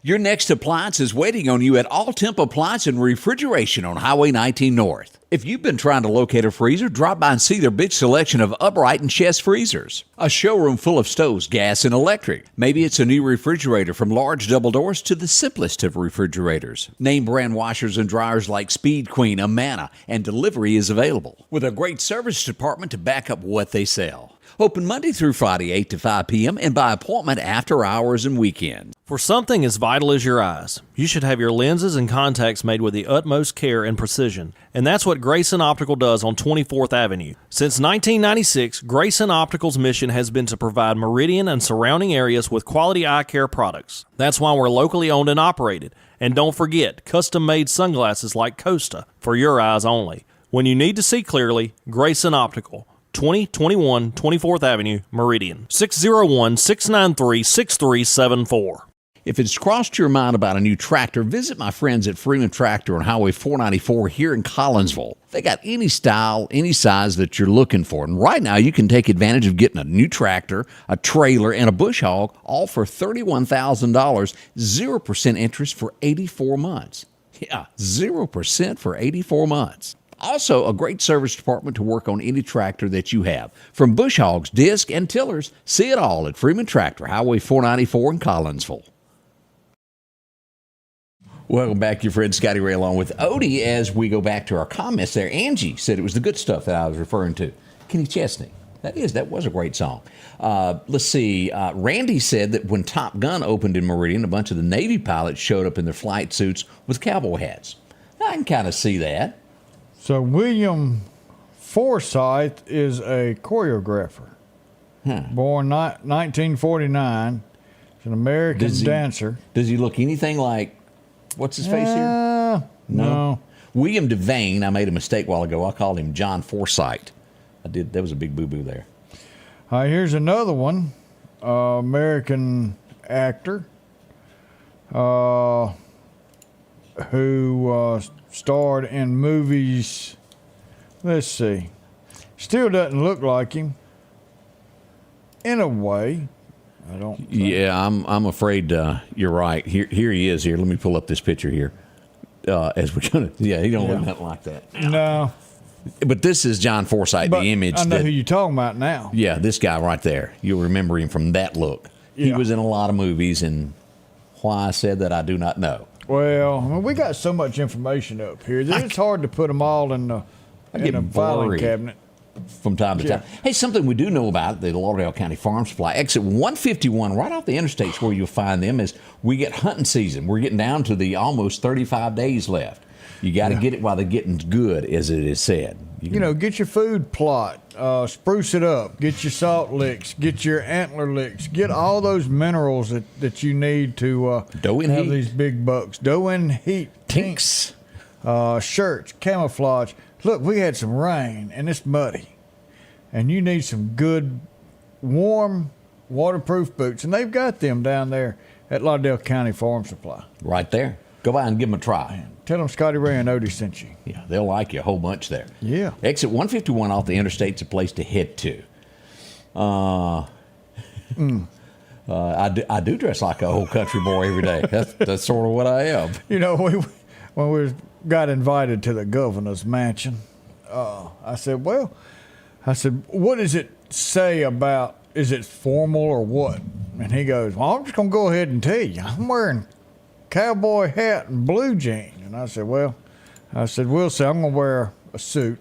S1: Your next appliance is waiting on you at All Temp Appliance and Refrigeration on Highway 19 North. If you've been trying to locate a freezer, drop by and see their big selection of upright and chest freezers. A showroom full of stoves, gas, and electric. Maybe it's a new refrigerator from large double doors to the simplest of refrigerators. Name brand washers and dryers like Speed Queen, Amana, and delivery is available. With a great service department to back up what they sell. Open Monday through Friday, 8 to 5 p.m. and by appointment after hours and weekends.
S9: For something as vital as your eyes, you should have your lenses and contacts made with the utmost care and precision. And that's what Grayson Optical does on 24th Avenue. Since 1996, Grayson Optical's mission has been to provide Meridian and surrounding areas with quality eye care products. That's why we're locally owned and operated. And don't forget, custom-made sunglasses like Costa for your eyes only. When you need to see clearly, Grayson Optical. 2021 24th Avenue, Meridian. 601-693-6374.
S1: If it's crossed your mind about a new tractor, visit my friends at Freeman Tractor on Highway 494 here in Collinsville. They got any style, any size that you're looking for. And right now, you can take advantage of getting a new tractor, a trailer, and a bush hog, all for $31,000, 0% interest for 84 months. Yeah, 0% for 84 months. Also, a great service department to work on any tractor that you have. From bush hogs, disc, and tillers, see it all at Freeman Tractor, Highway 494 in Collinsville. Welcome back, your friend Scotty Ray, along with Odie. As we go back to our comments there, Angie said it was the good stuff that I was referring to. Kenny Chesney. That was a great song. Let's see. Randy said that when Top Gun opened in Meridian, a bunch of the Navy pilots showed up in their flight suits with cowboy hats. I can kind of see that.
S2: So William Forsythe is a choreographer. Born 1949. He's an American dancer.
S1: Does he look anything like, what's his face here?
S2: No.
S1: William Devane. I made a mistake a while ago. I called him John Forsythe. I did. That was a big boo-boo there.
S2: Here's another one. American actor who starred in movies. Let's see. Still doesn't look like him. In a way, I don't think.
S1: Yeah, I'm afraid you're right. Here he is. Here, let me pull up this picture here. As we're gonna, he don't look nothing like that.
S2: No.
S1: But this is John Forsythe,
S2: But
S1: the image.
S2: I know who you're talking about now.
S1: Yeah, this guy right there. You'll remember him from that look. He was in a lot of movies, and why I said that I do not know.
S2: Well, we got so much information up here that it's hard to put them all in the filing
S1: blurry
S2: cabinet.
S1: From time to time. Hey, something we do know about the Lauderdale County Farm Supply. Exit 151, right off the interstates where you'll find them, is we get hunting season. We're getting down to the almost 35 days left. You got to get it while the getting's good, as it is said.
S2: Get your food plot, spruce it up, get your salt licks, get your antler licks, get all those minerals that you need to have these big bucks. Doe in heat,
S1: tinks,
S2: shirts, camouflage. Look, we had some rain and it's muddy, and you need some good, warm, waterproof boots, and they've got them down there at Lauderdale County Farm Supply.
S1: Right there. Go by and give them a try.
S2: Tell them Scotty Ray and Odie sent you.
S1: Yeah, they'll like you a whole bunch there.
S2: Yeah.
S1: Exit 151 off the interstate's a place to head to. I do dress like a old country boy every day. That's sort of what I am.
S2: When we got invited to the governor's mansion, I said, well, I said, what does it say about, is it formal or what? And he goes, well, I'm just going to go ahead and tell you. I'm wearing cowboy hat and blue jeans. And I said, we'll see. I'm going to wear a suit.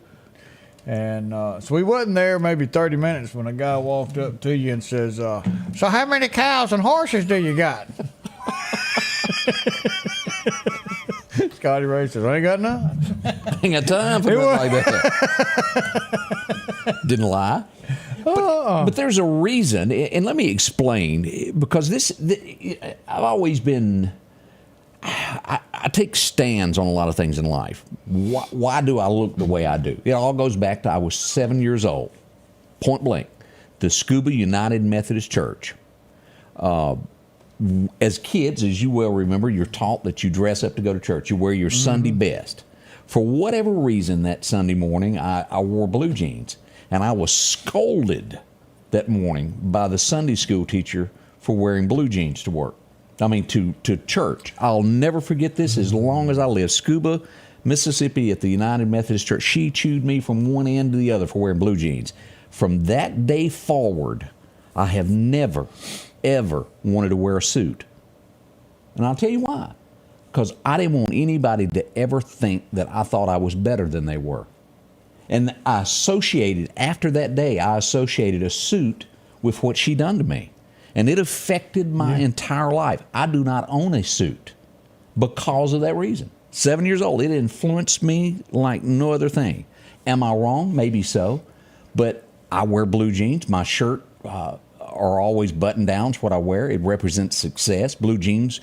S2: And so we wasn't there maybe 30 minutes when a guy walked up to you and says, so how many cows and horses do you got? Scotty Ray says, I ain't got none.
S1: Ain't got time for nothing like that. Didn't lie. But there's a reason, and let me explain, because I've always been, I take stands on a lot of things in life. Why do I look the way I do? It all goes back to I was 7 years old, point blank, the Scuba United Methodist Church. As kids, as you well remember, you're taught that you dress up to go to church. You wear your Sunday best. For whatever reason, that Sunday morning, I wore blue jeans. And I was scolded that morning by the Sunday school teacher for wearing blue jeans to work. I mean, to church. I'll never forget this as long as I live. Scuba, Mississippi at the United Methodist Church. She chewed me from one end to the other for wearing blue jeans. From that day forward, I have never, ever wanted to wear a suit. And I'll tell you why. Because I didn't want anybody to ever think that I thought I was better than they were. And after that day, I associated a suit with what she done to me. And it affected my entire life. I do not own a suit because of that reason. 7 years old, it influenced me like no other thing. Am I wrong? Maybe so. But I wear blue jeans. My shirt are always button downs, what I wear. It represents success. Blue jeans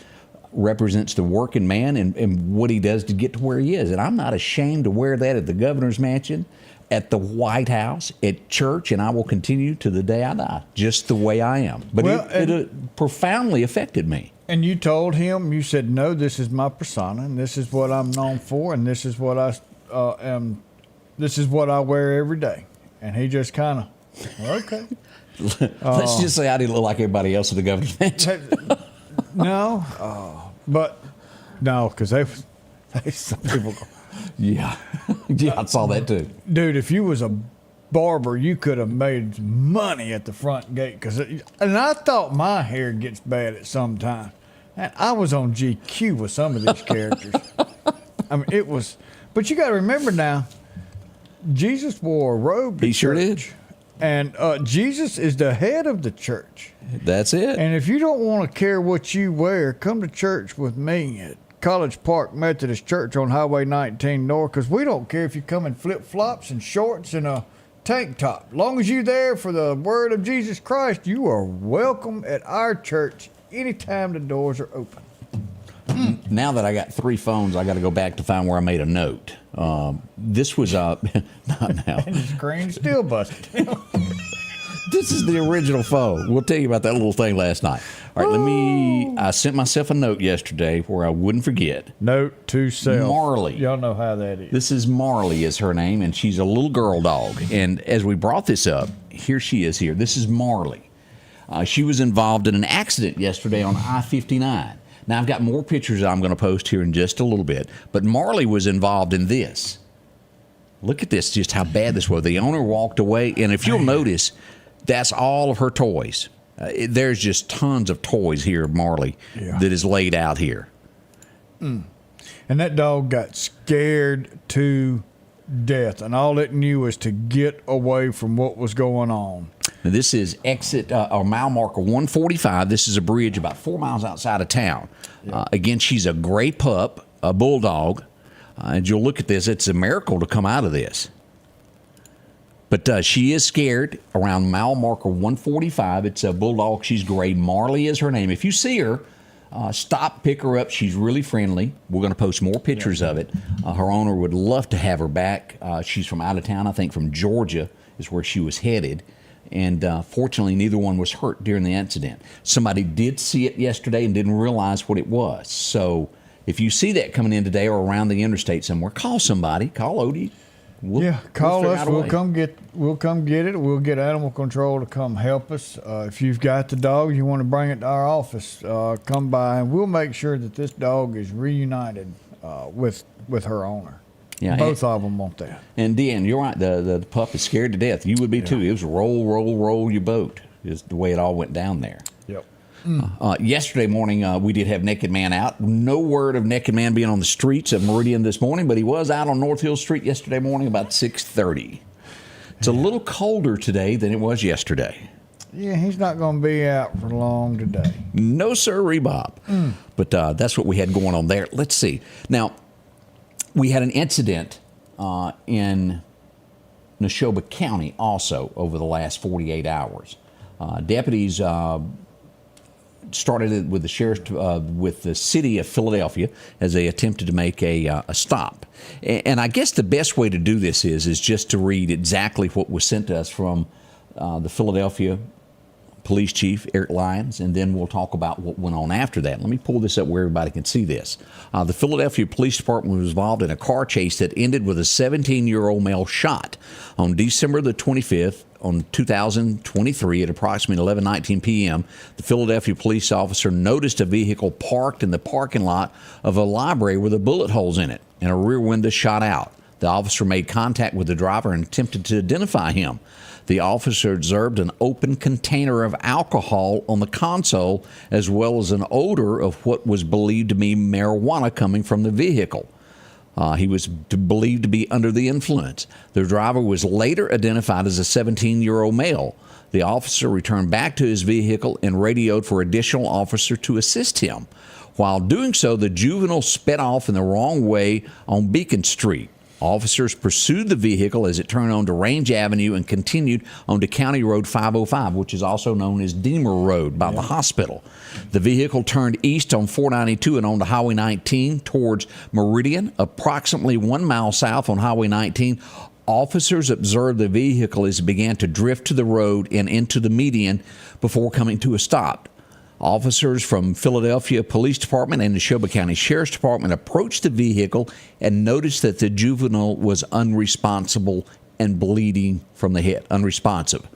S1: represents the working man and what he does to get to where he is. And I'm not ashamed to wear that at the governor's mansion, at the White House, at church, and I will continue to the day I die, just the way I am. But it profoundly affected me.
S2: And you told him, you said, no, this is my persona, and this is what I'm known for, and this is what I am. This is what I wear every day. And he just kind of, okay.
S1: Let's just say I didn't look like everybody else at the governor's mansion.
S2: No, because some people go,
S1: yeah, I saw that too.
S2: Dude, if you was a barber, you could have made money at the front gate. And I thought my hair gets bad at some time. And I was on GQ with some of these characters. I mean, it was, but you got to remember now, Jesus wore a robe.
S1: He sure did.
S2: And Jesus is the head of the church.
S1: That's it.
S2: And if you don't want to care what you wear, come to church with me at College Park Methodist Church on Highway 19 North, because we don't care if you come in flip-flops and shorts and a tank top. As long as you're there for the word of Jesus Christ, you are welcome at our church anytime the doors are open.
S1: Now that I got 3 phones, I got to go back to find where I made a note. This was not now.
S2: And the screen's still busted.
S1: This is the original phone. We'll tell you about that little thing last night. All right, I sent myself a note yesterday where I wouldn't forget.
S2: Note to self.
S1: Marley.
S2: Y'all know how that is.
S1: This is Marley is her name, and she's a little girl dog. And as we brought this up, here she is here. This is Marley. She was involved in an accident yesterday on I-59. Now, I've got more pictures I'm going to post here in just a little bit, but Marley was involved in this. Look at this, just how bad this was. The owner walked away, and if you'll notice, that's all of her toys. There's just tons of toys here, Marley, that is laid out here.
S2: And that dog got scared to death, and all it knew was to get away from what was going on.
S1: Now, this is exit or mile marker 145. This is a bridge about 4 miles outside of town. Again, she's a gray pup, a bulldog. And you'll look at this, it's a miracle to come out of this. But she is scared around mile marker 145. It's a bulldog. She's gray. Marley is her name. If you see her, stop, pick her up. She's really friendly. We're going to post more pictures of it. Her owner would love to have her back. She's from out of town, I think from Georgia is where she was headed. And fortunately, neither one was hurt during the incident. Somebody did see it yesterday and didn't realize what it was. So if you see that coming in today or around the interstate somewhere, call somebody. Call Odie.
S2: Call us. We'll come get it. We'll get animal control to come help us. If you've got the dog, you want to bring it to our office, come by, and we'll make sure that this dog is reunited with her owner.
S1: Yeah,
S2: Both of them want that.
S1: And Deanne, you're right. The pup is scared to death. You would be too. It was roll, roll, roll your boat is the way it all went down there.
S2: Yep.
S1: Yesterday morning, we did have Naked Man out. No word of Naked Man being on the streets of Meridian this morning, but he was out on North Hill Street yesterday morning about 6:30. It's a little colder today than it was yesterday.
S2: Yeah, he's not going to be out for long today.
S1: No, sir, Bob. But that's what we had going on there. Let's see. Now, we had an incident in Neshoba County also over the last 48 hours. Deputies started it with the sheriff, with the city of Philadelphia as they attempted to make a stop. And I guess the best way to do this is just to read exactly what was sent to us from the Philadelphia Police Chief, Eric Lyons, and then we'll talk about what went on after that. Let me pull this up where everybody can see this. The Philadelphia Police Department was involved in a car chase that ended with a 17-year-old male shot on December the 25th, on 2023 at approximately 11:19 p.m., the Philadelphia police officer noticed a vehicle parked in the parking lot of a library with bullet holes in it and a rear window shot out. The officer made contact with the driver and attempted to identify him. The officer observed an open container of alcohol on the console, as well as an odor of what was believed to be marijuana coming from the vehicle. He was believed to be under the influence. The driver was later identified as a 17-year-old male. The officer returned back to his vehicle and radioed for additional officer to assist him. While doing so, the juvenile sped off in the wrong way on Beacon Street. Officers pursued the vehicle as it turned onto Range Avenue and continued onto County Road 505, which is also known as Deemer Road by the hospital. The vehicle turned east on 492 and onto Highway 19 towards Meridian, approximately 1 mile south on Highway 19. Officers observed the vehicle as it began to drift to the road and into the median before coming to a stop. Officers from Philadelphia Police Department and the Neshoba County Sheriff's Department approached the vehicle and noticed that the juvenile was unresponsible and bleeding from the head, unresponsive.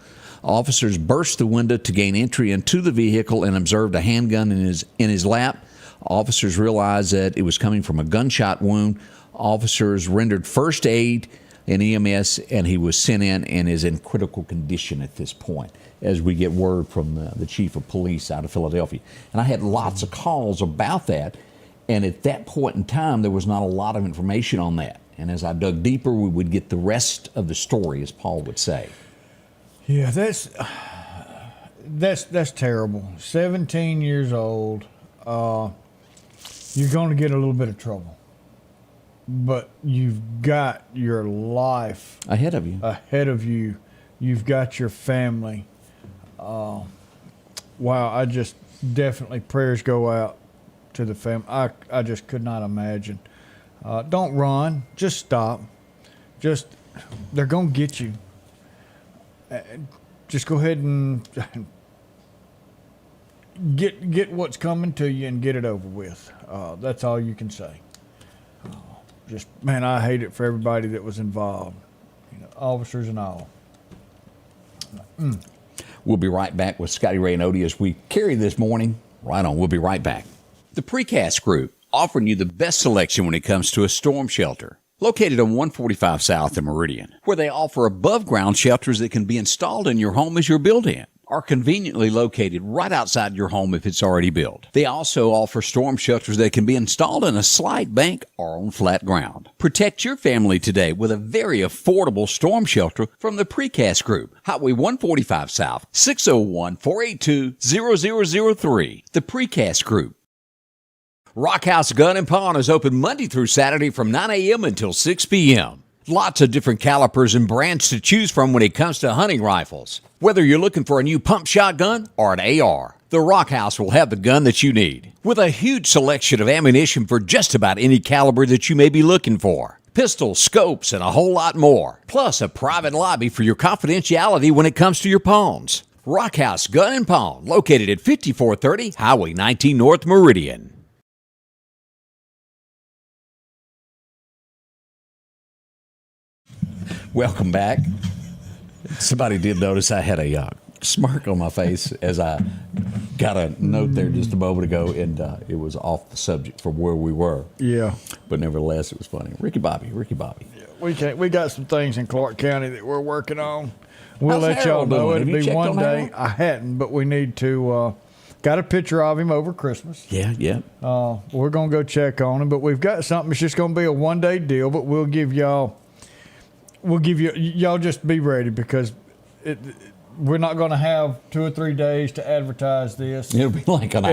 S1: Officers burst the window to gain entry into the vehicle and observed a handgun in his lap. Officers realized that it was coming from a gunshot wound. Officers rendered first aid and EMS, and he was sent in and is in critical condition at this point, as we get word from the chief of police out of Philadelphia. And I had lots of calls about that, and at that point in time, there was not a lot of information on that. And as I dug deeper, we would get the rest of the story, as Paul would say.
S2: Yeah, that's terrible. 17 years old, you're going to get a little bit of trouble. But you've got your life
S1: ahead of you. You've got your family. Wow,
S2: I just definitely prayers go out to the family. I just could not imagine. Don't run. Just stop. They're going to get you. Just go ahead and get what's coming to you and get it over with. That's all you can say. Man, I hate it for everybody that was involved, officers and all.
S1: We'll be right back with Scotty Ray and Odie as we carry this morning. Right on. We'll be right back. The Precast Group, offering you the best selection when it comes to a storm shelter. Located on 145 South in Meridian, where they offer above-ground shelters that can be installed in your home as you're built-in, are conveniently located right outside your home if it's already built. They also offer storm shelters that can be installed in a slight bank or on flat ground. Protect your family today with a very affordable storm shelter from the Precast Group. Highway 145 South, 601-482-0003. The Precast Group. Rock House Gun and Pawn is open Monday through Saturday from 9 a.m. until 6 p.m. Lots of different calibers and brands to choose from when it comes to hunting rifles. Whether you're looking for a new pump shotgun or an AR, the Rock House will have the gun that you need. With a huge selection of ammunition for just about any caliber that you may be looking for. Pistols, scopes, and a whole lot more. Plus a private lobby for your confidentiality when it comes to your pawns. Rock House Gun and Pawn, located at 5430 Highway 19 North Meridian. Welcome back. Somebody did notice I had a smirk on my face as I got a note there just a moment ago, and it was off the subject from where we were.
S2: Yeah.
S1: But nevertheless, it was funny. Ricky Bobby.
S2: We got some things in Clark County that we're working on. We'll
S1: How's
S2: let y'all
S1: Harold
S2: know.
S1: doing?
S2: It'll
S1: Have you
S2: be
S1: checked
S2: one
S1: on
S2: day.
S1: Harold?
S2: I hadn't, but we need to. Got a picture of him over Christmas.
S1: Yeah.
S2: We're gonna go check on him, but we've got something. It's just gonna be a 1-day deal, but we'll give y'all just be ready because we're not gonna have 2 or 3 days to advertise this.
S1: It'll be like an hour.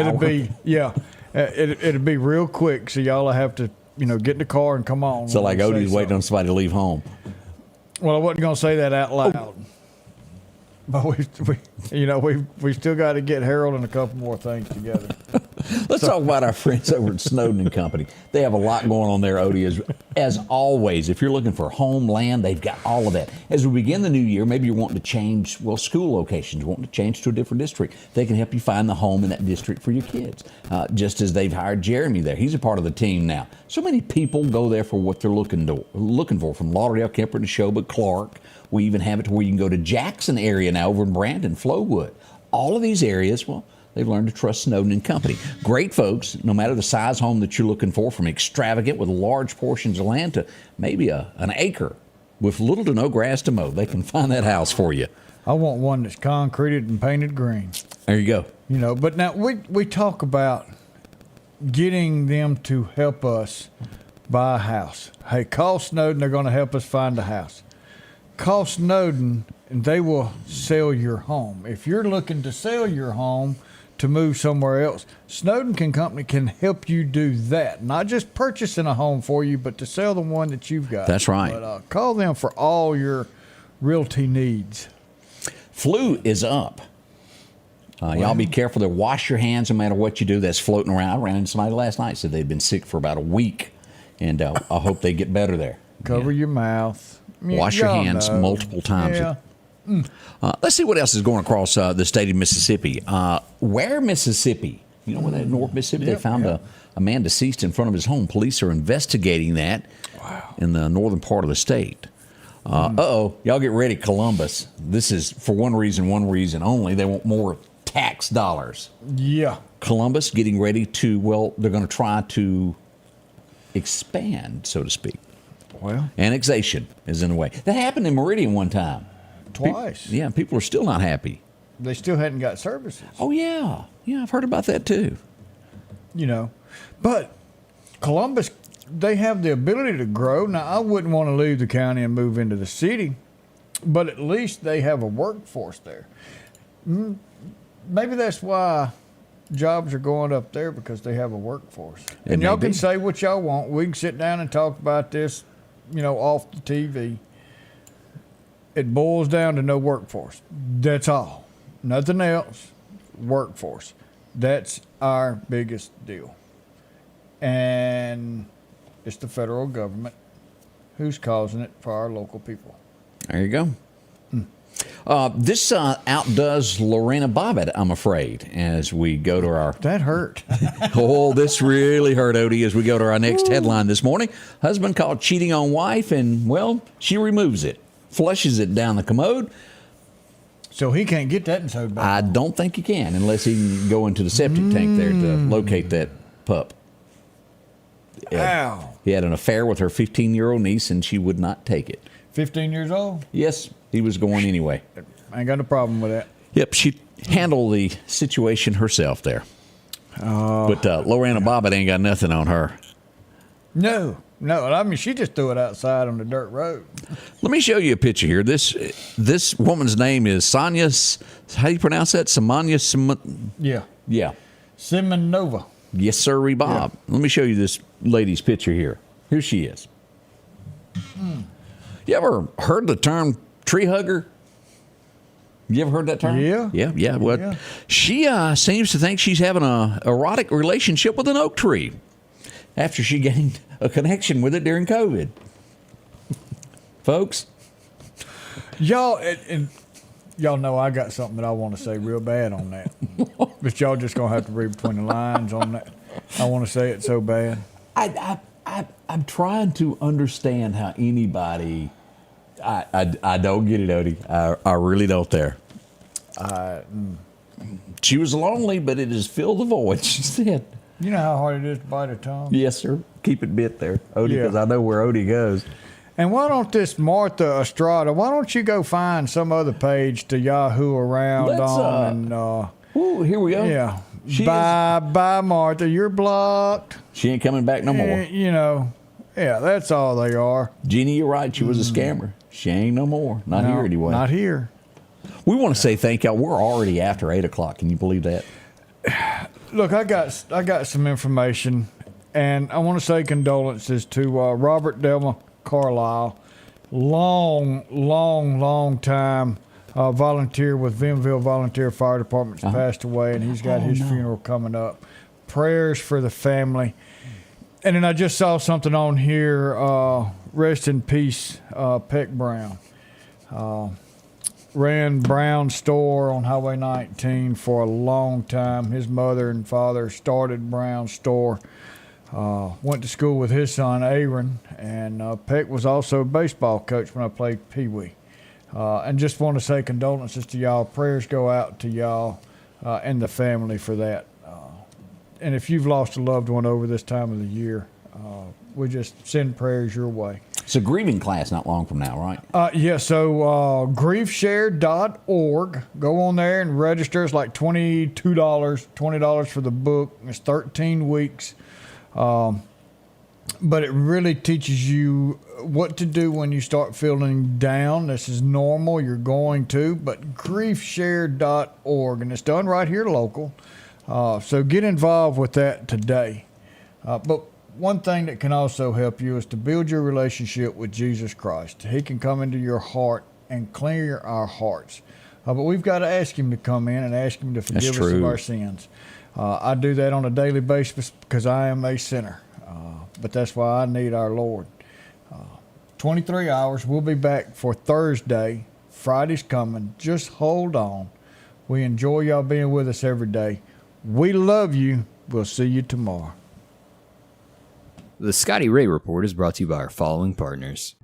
S2: It'll be real quick, so y'all will have to get in the car and come on.
S1: So like Odie's waiting on somebody to leave home.
S2: Well, I wasn't gonna say that out loud. But we still got to get Harold and a couple more things together.
S1: Let's talk about our friends over at Snowden and Company. They have a lot going on there, Odie. As always, if you're looking for home, land, they've got all of that. As we begin the new year, maybe you're wanting to change, school locations, wanting to change to a different district. They can help you find the home in that district for your kids. Just as they've hired Jeremy there. He's a part of the team now. So many people go there for what they're looking for, from Lauderdale, Kemper, to Neshoba, Clark. We even have it to where you can go to Jackson area now over in Brandon, Flowood. All of these areas, they've learned to trust Snowden and Company. Great folks, no matter the size home that you're looking for, from extravagant with large portions of land to maybe an acre with little to no grass to mow. They can find that house for you.
S2: I want one that's concreted and painted green.
S1: There you go.
S2: But now we talk about getting them to help us buy a house. Hey, call Snowden. They're going to help us find a house. Call Snowden, and they will sell your home. If you're looking to sell your home to move somewhere else, Snowden and Company can help you do that. Not just purchasing a home for you, but to sell the one that you've got.
S1: That's right.
S2: But call them for all your realty needs.
S1: Flu is up. Y'all be careful there. Wash your hands no matter what you do. That's floating around. I ran into somebody last night said they'd been sick for about a week, and I hope they get better there.
S2: Cover your mouth.
S1: Wash your hands multiple times.
S2: Yeah.
S1: Let's see what else is going across the state of Mississippi. Where Mississippi? Where that North Mississippi? They found a man deceased in front of his home. Police are investigating that in the northern part of the state. Y'all get ready, Columbus. This is for one reason only. They want more tax dollars.
S2: Yeah.
S1: Columbus getting ready to, they're going to try to expand, so to speak.
S2: Well,
S1: annexation is in the way. That happened in Meridian one time.
S2: Twice.
S1: People are still not happy.
S2: They still hadn't got services.
S1: Oh, yeah. Yeah, I've heard about that, too.
S2: But Columbus, they have the ability to grow. Now, I wouldn't want to leave the county and move into the city, but at least they have a workforce there. Maybe that's why jobs are going up there, because they have a workforce. And y'all can say what y'all want. We can sit down and talk about this, off the TV. It boils down to no workforce. That's all. Nothing else. Workforce. That's our biggest deal. And it's the federal government who's causing it for our local people.
S1: There you go. This outdoes Lorena Bobbitt, I'm afraid, as we go to our...
S2: That hurt.
S1: This really hurt, Odie, as we go to our next headline this morning. Husband caught cheating on wife, and, she removes it, flushes it down the commode.
S2: So he can't get that and sewed back
S1: I
S2: on.
S1: don't think he can, unless he can go into the septic tank there to locate that pup.
S2: Ow.
S1: He had an affair with her 15-year-old niece, and she would not take it.
S2: 15 years old?
S1: Yes, he was going anyway.
S2: I ain't got no problem with that.
S1: Yep, she handled the situation herself there. But Lorena Bobbitt ain't got nothing on her.
S2: No. I mean, she just threw it outside on the dirt road.
S1: Let me show you a picture here. This woman's name is Sonia. How do you pronounce that?
S2: Yeah. Simonova.
S1: Yes, sir, Bob. Yeah. Let me show you this lady's picture here. Here she is. You ever heard the term tree hugger? You ever heard that term? Yeah. Well, she seems to think she's having an erotic relationship with an oak tree after she gained a connection with it during COVID. Folks,
S2: y'all know I got something that I want to say real bad on that, but y'all just gonna have to read between the lines on that. I want to say it so bad.
S1: I'm trying to understand how anybody. I don't get it, Odie. I really don't there. She was lonely, but it has filled the void, she said.
S2: You know how hard it is to bite a tongue?
S1: Yes, sir. Keep it bit there, Odie,
S2: Yeah.
S1: because I know where Odie goes.
S2: And why don't this Martha Estrada, why don't you go find some other page to Yahoo around
S1: Let's,
S2: on?
S1: Ooh, here we go.
S2: Yeah.
S1: She
S2: Bye, Martha. You're blocked.
S1: She ain't coming back no more.
S2: You know, yeah, that's all they are.
S1: Jeannie, you're right. She was a scammer. She ain't no more. Not
S2: No,
S1: here anyway.
S2: Not here.
S1: We want to say thank y'all. We're already after 8 o'clock. Can you believe that?
S2: Look, I got some information, and I want to say condolences to Robert Delma Carlisle. Long time volunteer with Vinville Volunteer Fire Department's passed away, and he's got his funeral coming up. Prayers for the family. And then I just saw something on here. Rest in peace, Peck Brown. Ran Brown Store on Highway 19 for a long time. His mother and father started Brown Store. Went to school with his son, Aaron, and Peck was also a baseball coach when I played Pee Wee. And just want to say condolences to y'all. Prayers go out to y'all and the family for that. And if you've lost a loved one over this time of the year, we just send prayers your way.
S1: It's a grieving class not long from now, right?
S2: Yeah, so griefshare.org. Go on there and register. It's like $20 for the book. It's 13 weeks. But it really teaches you what to do when you start feeling down. This is normal. You're going to. But griefshare.org. And it's done right here local. So get involved with that today. But one thing that can also help you is to build your relationship with Jesus Christ. He can come into your heart and clear our hearts. But we've got to ask him to come in and ask him to forgive us of our sins. I do that on a daily basis because I am a sinner. But that's why I need our Lord. 23 hours. We'll be back for Thursday. Friday's coming. Just hold on. We enjoy y'all being with us every day. We love you. We'll see you tomorrow.
S6: The Scotty Ray Report is brought to you by our following partners.